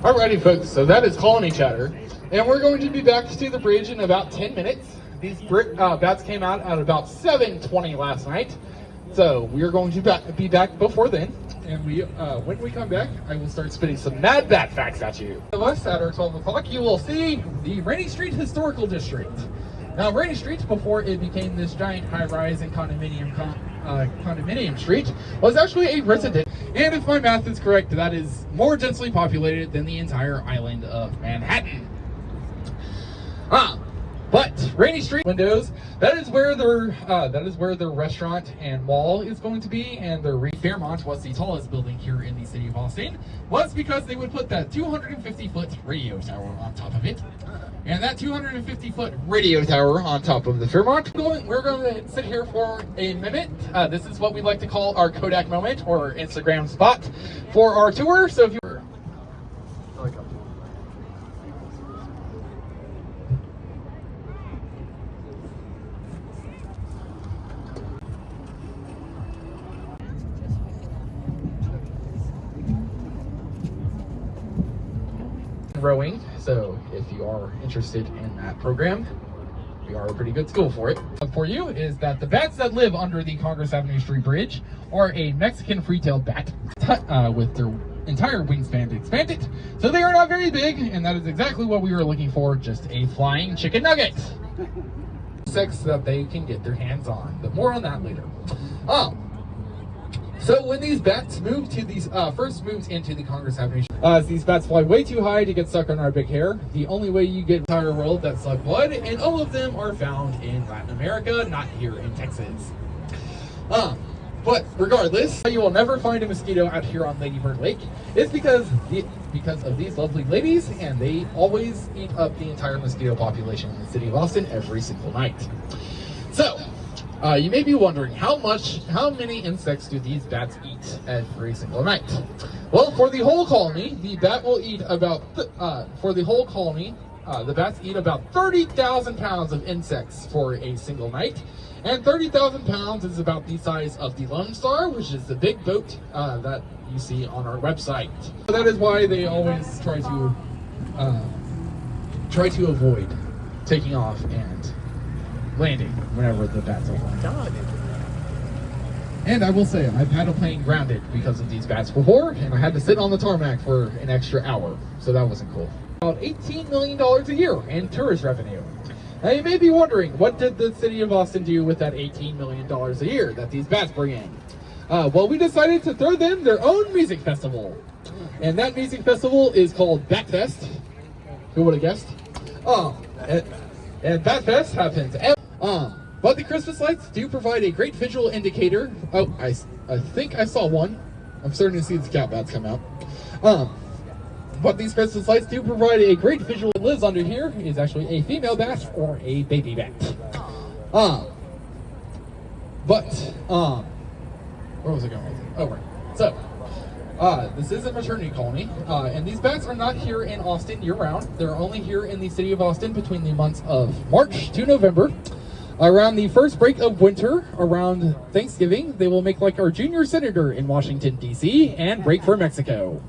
S6: Alrighty, folks, so that is colony chatter, and we're going to be back to the bridge in about 10 minutes. These bats came out at about 7:20 last night, so we're going to be back before then. and when we come back, I will start spitting some mad bat facts at you. Of us at our 12 o'clock, you will see the Rainy Street Historical District. Now, Rainy Street, before it became this giant high-rise and condominium street, was actually a resident. And if my math is correct, that is more densely populated than the entire island of Manhattan. But Rainy Street windows, that is where their restaurant and mall is going to be, and their Fairmont was the tallest building here in the city of Austin, was because they would put that 250-foot radio tower on top of it. And that 250-foot radio tower on top of the Fairmont, we're going to sit here for a minute. This is what we like to call our Kodak moment, or Instagram spot, for our tour. So if you rowing, so if you are interested in that program, we are a pretty good school for it. For you is that the bats that live under the Congress Avenue Street Bridge are a Mexican free-tailed bat with their entire wingspan expanded, so they are not very big, and that is exactly what we were looking for, just a flying chicken nugget. Insects that they can get their hands on, but more on that later. So when these bats moved to these first moved into the Congress Avenue, these bats fly way too high to get stuck on our big hair. The only way you get entire world that suck blood, and all of them are found in Latin America, not here in Texas. But regardless, you will never find a mosquito out here on Lady Bird Lake. It's because of these lovely ladies, and they always eat up the entire mosquito population in the city of Austin every single night. So, you may be wondering how many insects do these bats eat every single night? Well, for the whole colony, the bat will eat about, the bats eat about 30,000 pounds of insects for a single night. And 30,000 pounds is about the size of the Lone Star, which is the big boat that you see on our website. So that is why they always try to avoid taking off and landing whenever the bats are flying. And I will say, I've had a plane grounded because of these bats before, and I had to sit on the tarmac for an extra hour, so that wasn't cool. About $18 million a year in tourist revenue. Now you may be wondering, what did the city of Austin do with that $18 million a year that these bats bring in? Well, we decided to throw them their own music festival. And that music festival is called Bat Fest. Who would have guessed? And Bat Fest happens but the Christmas lights do provide a great visual indicator. Oh, I think I saw one. I'm starting to see the scout bats come out. But these Christmas lights do provide a great visual. What lives under here is actually a female bat or a baby bat. Where was I going with it? Oh, right. So, this is a maternity colony, and these bats are not here in Austin year-round. They're only here in the city of Austin between the months of March to November. Around the first break of winter, around Thanksgiving, they will make like our junior senator in Washington, D.C., and break for Mexico.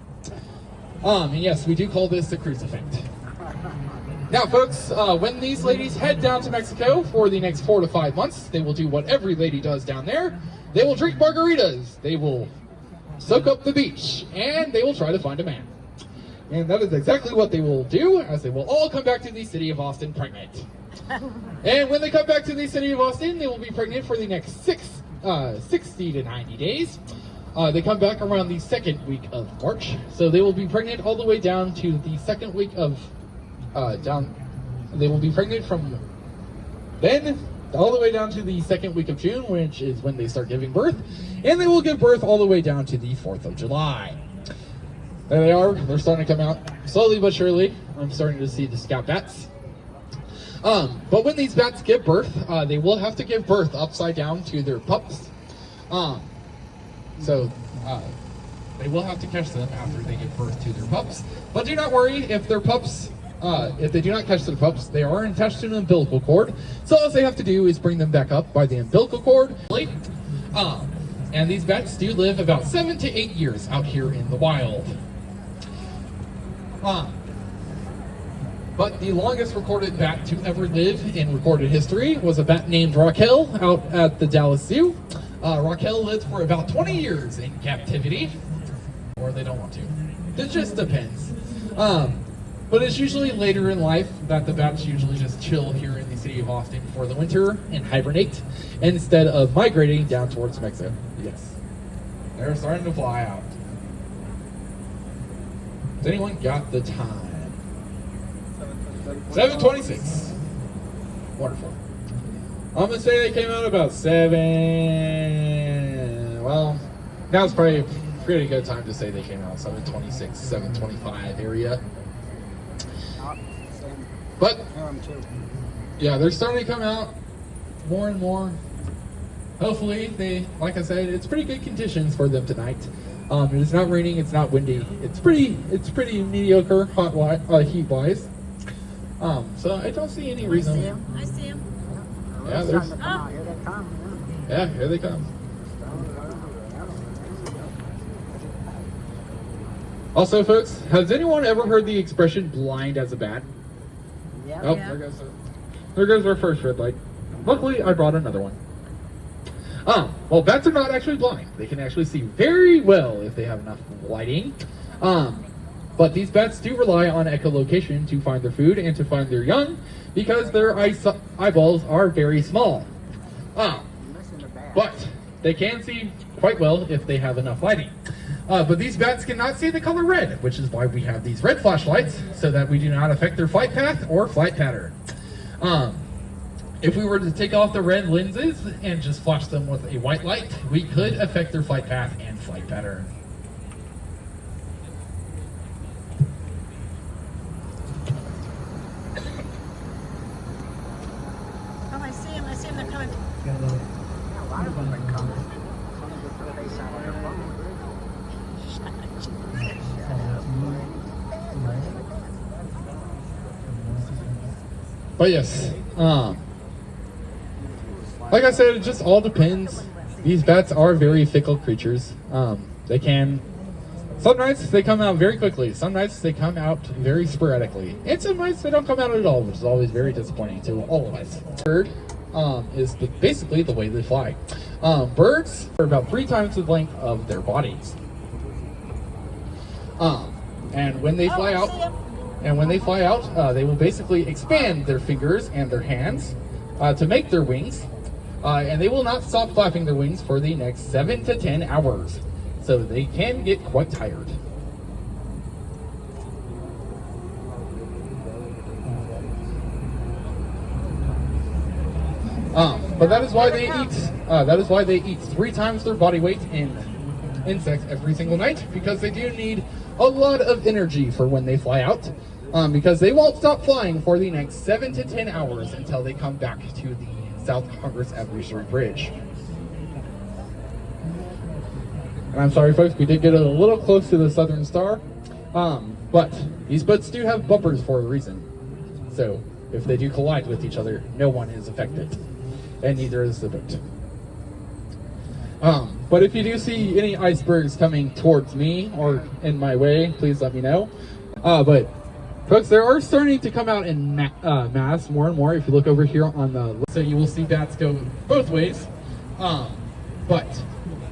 S6: And yes, we do call this the cruise effect. Now, folks, when these ladies head down to Mexico for the next 4 to 5 months, they will do what every lady does down there. They will drink margaritas. They will soak up the beach, and they will try to find a man. And that is exactly what they will do, as they will all come back to the city of Austin pregnant. And when they come back to the city of Austin, they will be pregnant for the next 60 to 90 days. They come back around the second week of March, so they will be pregnant all the way down to the second week of, they will be pregnant from then all the way down to the second week of June, which is when they start giving birth, and they will give birth all the way down to the 4th of July. There they are. They're starting to come out slowly but surely. I'm starting to see the scout bats. But when these bats give birth, they will have to give birth upside down to their pups. So they will have to catch them after they give birth to their pups. But do not worry, if their pups, if they do not catch their pups, they are attached to an umbilical cord. So all they have to do is bring them back up by the umbilical cord. And these bats do live about 7 to 8 years out here in the wild. But the longest recorded bat to ever live in recorded history was a bat named Raquel out at the Dallas Zoo. Raquel lived for about 20 years in captivity. or they don't want to. It just depends. But it's usually later in life that the bats usually just chill here in the city of Austin for the winter and hibernate instead of migrating down towards Mexico. Yes. They're starting to fly out. Has anyone got the time? 7:26. Wonderful. I'm gonna say they came out about 7. Well, now's probably a pretty good time to say they came out 7:26, 7:25 area. But yeah, they're starting to come out more and more. Hopefully, like I said, it's pretty good conditions for them tonight. It's not raining, it's not windy. It's pretty mediocre heat wise. So I don't see any reason.
S7: I see him.
S6: Yeah, there's.
S7: Oh.
S6: Yeah, here they come. Also, folks, has anyone ever heard the expression "blind as a bat"?
S7: Yeah.
S6: Oh,
S7: Yeah.
S6: there goes our first red light. Luckily, I brought another one. Well, bats are not actually blind. They can actually see very well if they have enough lighting. But these bats do rely on echolocation to find their food and to find their young because their eyeballs are very small. But they can see quite well if they have enough lighting. But these bats cannot see the color red, which is why we have these red flashlights, so that we do not affect their flight path or flight pattern. If we were to take off the red lenses and just flash them with a white light, we could affect their flight path and flight pattern.
S7: Oh, I see him. They're coming.
S6: But yes, like I said, it just all depends. These bats are very fickle creatures. They can, some nights they come out very quickly, some nights they come out very sporadically, and some nights they don't come out at all, which is always very disappointing to all of us. Bird is basically the way they fly. Birds are about 3 times the length of their bodies. And when they fly out, they will basically expand their fingers and their hands to make their wings, and they will not stop flapping their wings for the next 7 to 10 hours. So they can get quite tired. But that is why they eat. That is why they eat 3 times their body weight in insects every single night, because they do need a lot of energy for when they fly out. Because they won't stop flying for the next 7 to 10 hours until they come back to the South Congress Avenue Street Bridge. And I'm sorry, folks, we did get a little close to the Southern Star, but these boats do have bumpers for a reason. So if they do collide with each other, no one is affected, and neither is the boat. But if you do see any icebergs coming towards me or in my way, please let me know. But folks, there are starting to come out in mass more and more. If you look over here on the list, so you will see bats go both ways. But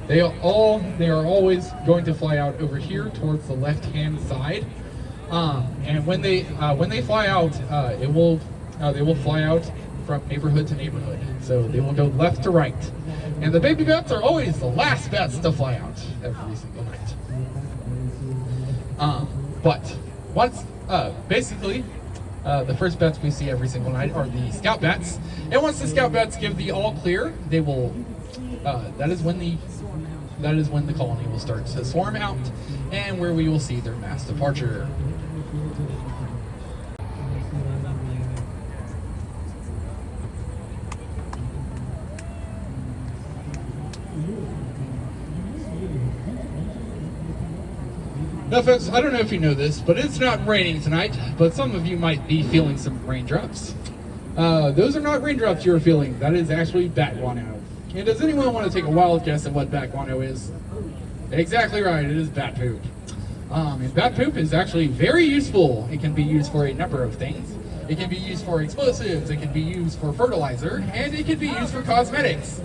S6: they are always going to fly out over here towards the left-hand side. And when they fly out, they will fly out from neighborhood to neighborhood. So they will go left to right. And the baby bats are always the last bats to fly out every single night. But once, basically, the first bats we see every single night are the scout bats. And once the scout bats give the all clear, they will, that is when the colony will start to swarm out, and where we will see their mass departure. Now folks, I don't know if you know this, but it's not raining tonight, but some of you might be feeling some raindrops. Those are not raindrops you're feeling, that is actually bat guano. And does anyone want to take a wild guess at what bat guano is? Exactly right, it is bat poop. And bat poop is actually very useful. It can be used for a number of things. It can be used for explosives, it can be used for fertilizer, and it can be used for cosmetics.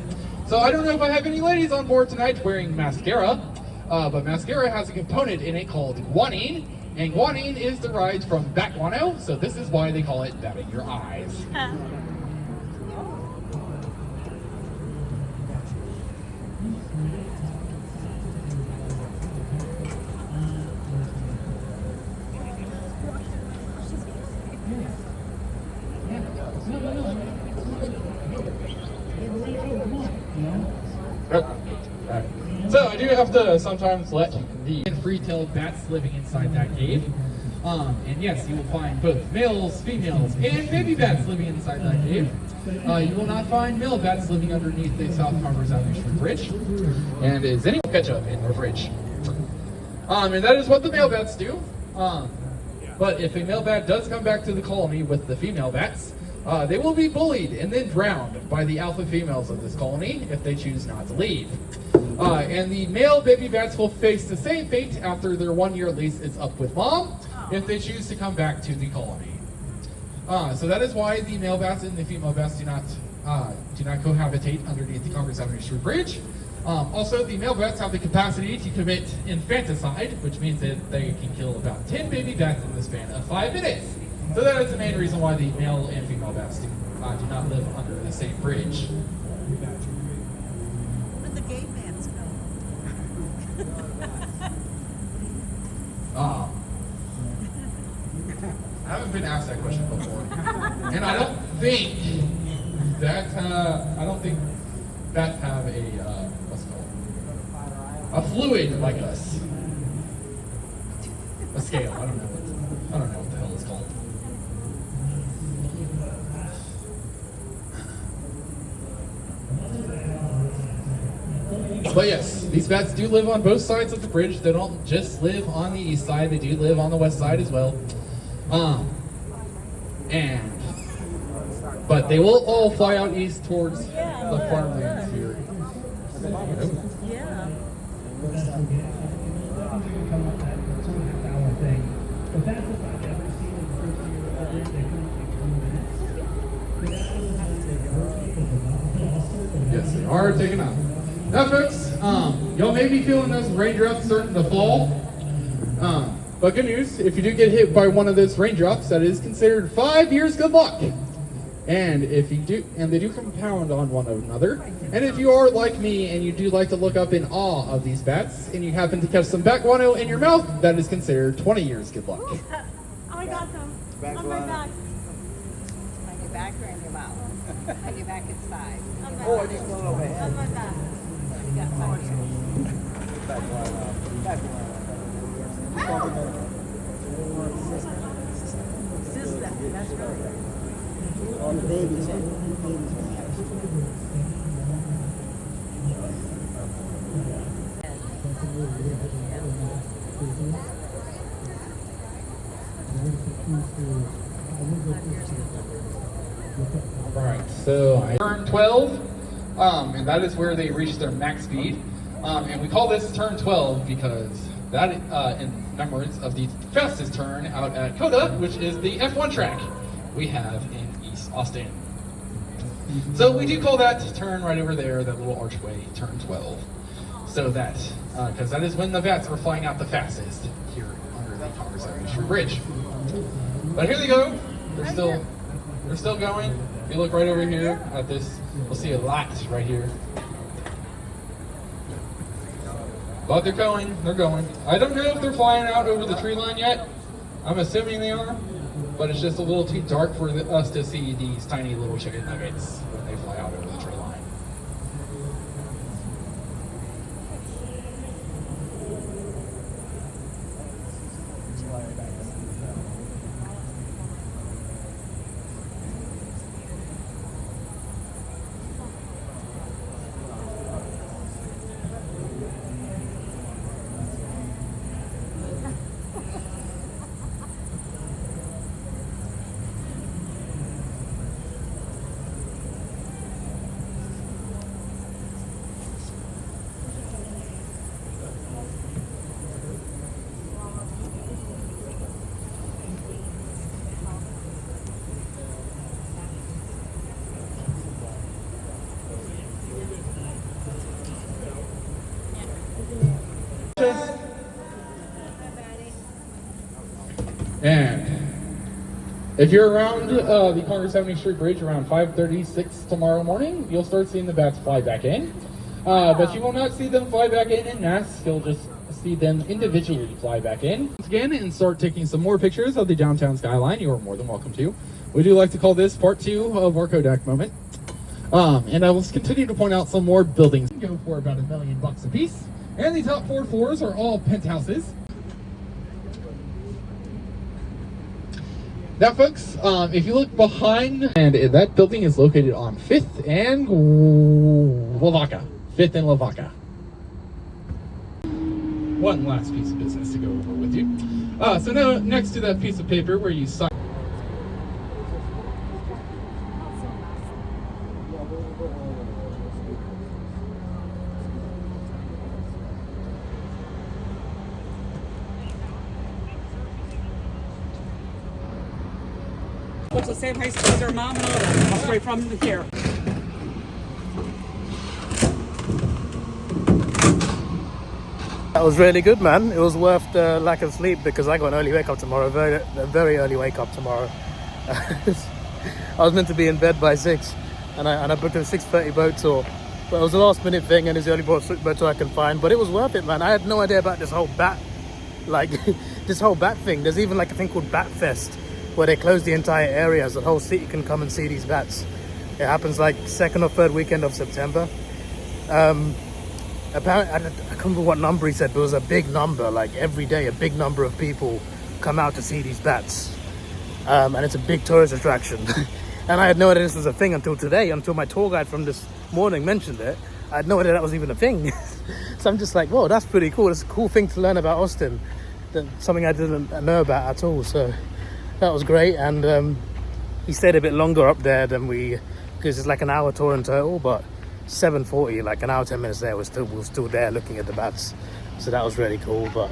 S6: So I don't know if I have any ladies on board tonight wearing mascara, But mascara has a component in it called guanine, and guanine is derived from bat guano, so this is why they call it batting your eyes. So I do have to sometimes let the free-tailed bats living inside that cave. And yes, you will find both males, females, and baby bats living inside that cave. You will not find male bats living underneath the South Converse Avenue Street Bridge. And is any ketchup in their fridge? And that is what the male bats do. But if a male bat does come back to the colony with the female bats, they will be bullied and then drowned by the alpha females of this colony if they choose not to leave. And the male baby bats will face the same fate after their 1-year lease is up with mom if they choose to come back to the colony. So that is why the male bats and the female bats do not cohabitate underneath the Congress Avenue Street Bridge. Also, the male bats have the capacity to commit infanticide, which means that they can kill about 10 baby bats in the span of 5 minutes. So that is the main reason why the male and female bats do not live under the same bridge.
S7: Where'd the gay bats go?
S6: I haven't been asked that question before, and I don't think bats have a what's it called? A fluid like us. A scale. I don't know what the hell it's called. But yes, these bats do live on both sides of the bridge. They don't just live on the east side, they do live on the west side as well. But they will all fly out east towards the farmlands here.
S7: Yeah.
S6: Yes, they are taking off. Now folks, y'all may be feeling those raindrops starting to fall. But good news, if you do get hit by one of those raindrops, that is considered 5 years good luck. And if you do, and they do compound on one another. And if you are like me and you do like to look up in awe of these bats, and you happen to catch some bat guano in your mouth, that is considered 20 years good luck.
S7: Oh, I got them. On my back.
S2: On your back or in your mouth? On your back and side.
S7: On my
S5: Oh, I
S7: back.
S5: just went over
S7: On my back.
S2: You got 5 years.
S7: Sister, that's right.
S5: All the babies.
S6: Alright, so I turned 12, and that is where they reach their max speed. And we call this turn 12 because that in remembrance of the fastest turn out at CODA, which is the F1 track we have in East Austin. So we do call that turn right over there, that little archway, turn 12. So that, because that is when the bats are flying out the fastest here under the Congress Avenue Street Bridge. But here they go. They're still going. If you look right over here at this, we'll see a lot right here. But they're going. I don't know if they're flying out over the tree line yet. I'm assuming they are, but it's just a little too dark for us to see these tiny little chicken nuggets when they fly out over the tree line. And if you're around the Congress Avenue Street Bridge around 5:36 tomorrow morning, you'll start seeing the bats fly back in. But you will not see them fly back in mass. You'll just see them individually fly back in. Once again, and start taking some more pictures of the downtown skyline. You are more than welcome to. We do like to call this part 2 of our Kodak moment. And I will continue to point out some more buildings. Go for about $1 million a piece. And the top 4 floors are all penthouses. Now, folks, if you look behind, and that building is located on 5th and Lavaca. 5th and Lavaca. One last piece of business to go over with you. So now, next to that piece of paper where you sign.
S8: What's the same high school as their mom and all that? Straight from here.
S1: That was really good, man. It was worth the lack of sleep because I got an early wake up tomorrow, a very early wake up tomorrow. I was meant to be in bed by 6 and I booked a 6:30 boat tour. But it was a last minute thing and it's the only boat tour I can find. But it was worth it, man. I had no idea about this whole bat, this whole bat thing. There's even like a thing called Bat Fest, where they close the entire area so the whole city can come and see these bats. It happens like 2nd or 3rd weekend of September. Apparently, I can't remember what number he said, but it was a big number. Like every day, a big number of people come out to see these bats. And it's a big tourist attraction. And I had no idea this was a thing until today, until my tour guide from this morning mentioned it. I had no idea that was even a thing. So I'm just like, whoa, that's pretty cool. It's a cool thing to learn about Austin. Something I didn't know about at all. So that was great. And he stayed a bit longer up there than because it's like an hour tour in total, but 7:40, like an hour 10 minutes there, we were still there looking at the bats. So that was really cool. But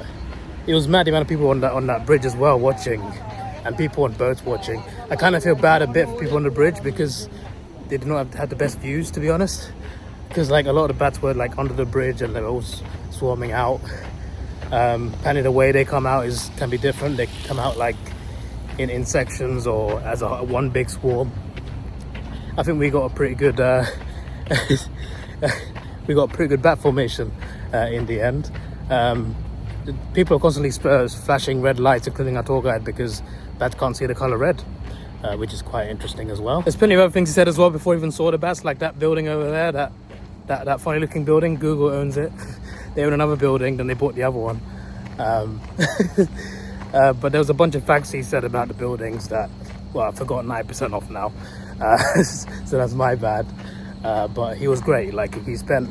S1: it was mad the amount of people on that bridge as well watching, and people on boats watching. I kind of feel bad a bit for people on the bridge because they did not have the best views, to be honest, because like a lot of the bats were like under the bridge and they were all swarming out. Apparently the way they come out can be different. They come out like in sections or as one big swarm. I think we got a pretty good bat formation in the end. People are constantly flashing red lights, including our tour guide, because bats can't see the color red, which is quite interesting as well. There's plenty of other things he said as well before he even saw the bats, like that building over there, that funny looking building. Google owns it. They own another building, then they bought the other one. But there was a bunch of facts he said about the buildings that, well, I forgot 9% off now. So that's my bad. But he was great. Like, he spent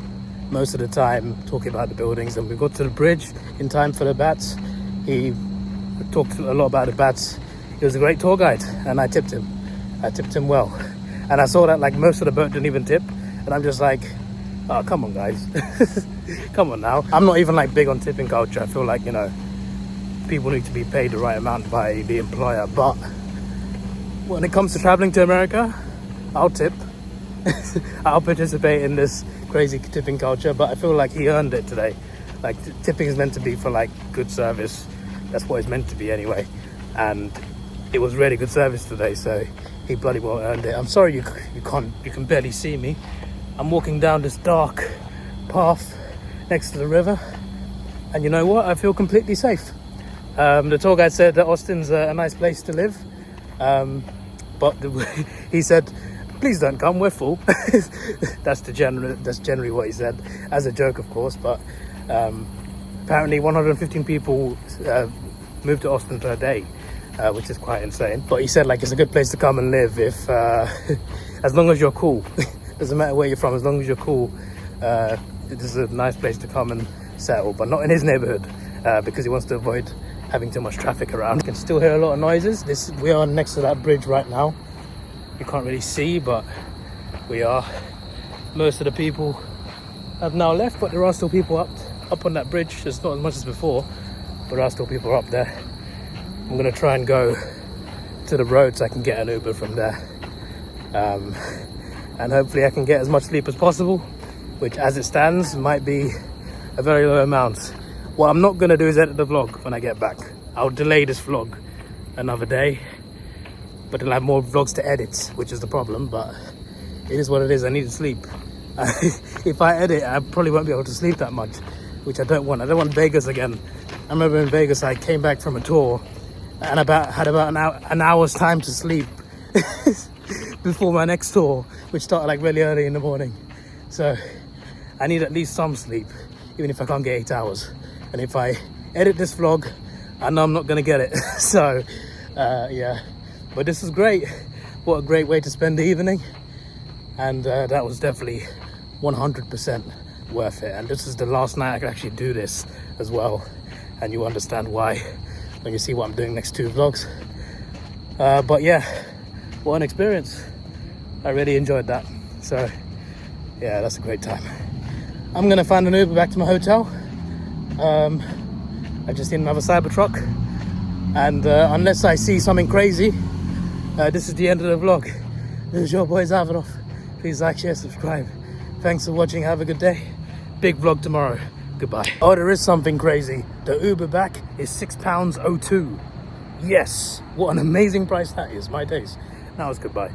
S1: most of the time talking about the buildings, and we got to the bridge in time for the bats. He talked a lot about the bats. He was a great tour guide, and I tipped him well. And I saw that like most of the boat didn't even tip, and I'm just like, oh, come on guys. Come on now. I'm not even like big on tipping culture. I feel like, you know, people need to be paid the right amount by the employer, but when it comes to traveling to America, I'll tip. I'll participate in this crazy tipping culture, but I feel like he earned it today. Like, tipping is meant to be for like good service. That's what it's meant to be anyway, and it was really good service today, so he bloody well earned it. I'm sorry you can barely see me. I'm walking down this dark path next to the river, and you know what, I feel completely safe. The tour guide said that Austin's a nice place to live, but he said, please don't come, we're full. That's generally what he said, as a joke of course. But apparently 115 people moved to Austin per day, which is quite insane. But he said like it's a good place to come and live if as long as you're cool. Doesn't matter where you're from, as long as you're cool. This is a nice place to come and settle, but not in his neighborhood, because he wants to avoid having too much traffic around. You can still hear a lot of noises. We are next to that bridge right now. You can't really see, but we are. Most of the people have now left, but there are still people up on that bridge. It's not as much as before, but there are still people up there. I'm gonna try and go to the road so I can get an Uber from there, and hopefully I can get as much sleep as possible, which as it stands might be a very low amount. What I'm not gonna do is edit the vlog when I get back. I'll delay this vlog another day. But I'll have more vlogs to edit, which is the problem, but it is what it is. I need to sleep. If I edit, I probably won't be able to sleep that much, which I don't want. I don't want Vegas again. I remember in Vegas, I came back from a tour and had about an hour's time to sleep before my next tour, which started like really early in the morning. So I need at least some sleep, even if I can't get 8 hours. And if I edit this vlog, I know I'm not gonna get it. So yeah, but this is great. What a great way to spend the evening. And that was definitely 100% worth it. And this is the last night I can actually do this as well. And you understand why when you see what I'm doing next 2 vlogs. But yeah, what an experience. I really enjoyed that. So yeah, that's a great time. I'm gonna find an Uber back to my hotel. I just need another Cybertruck. And unless I see something crazy, this is the end of the vlog. This is your boy Davidoff. Please like, share, subscribe. Thanks for watching. Have a good day. Big vlog tomorrow. Goodbye. Oh, there is something crazy. The Uber back is £6.02. Yes, what an amazing price that is. My days. Now it's goodbye.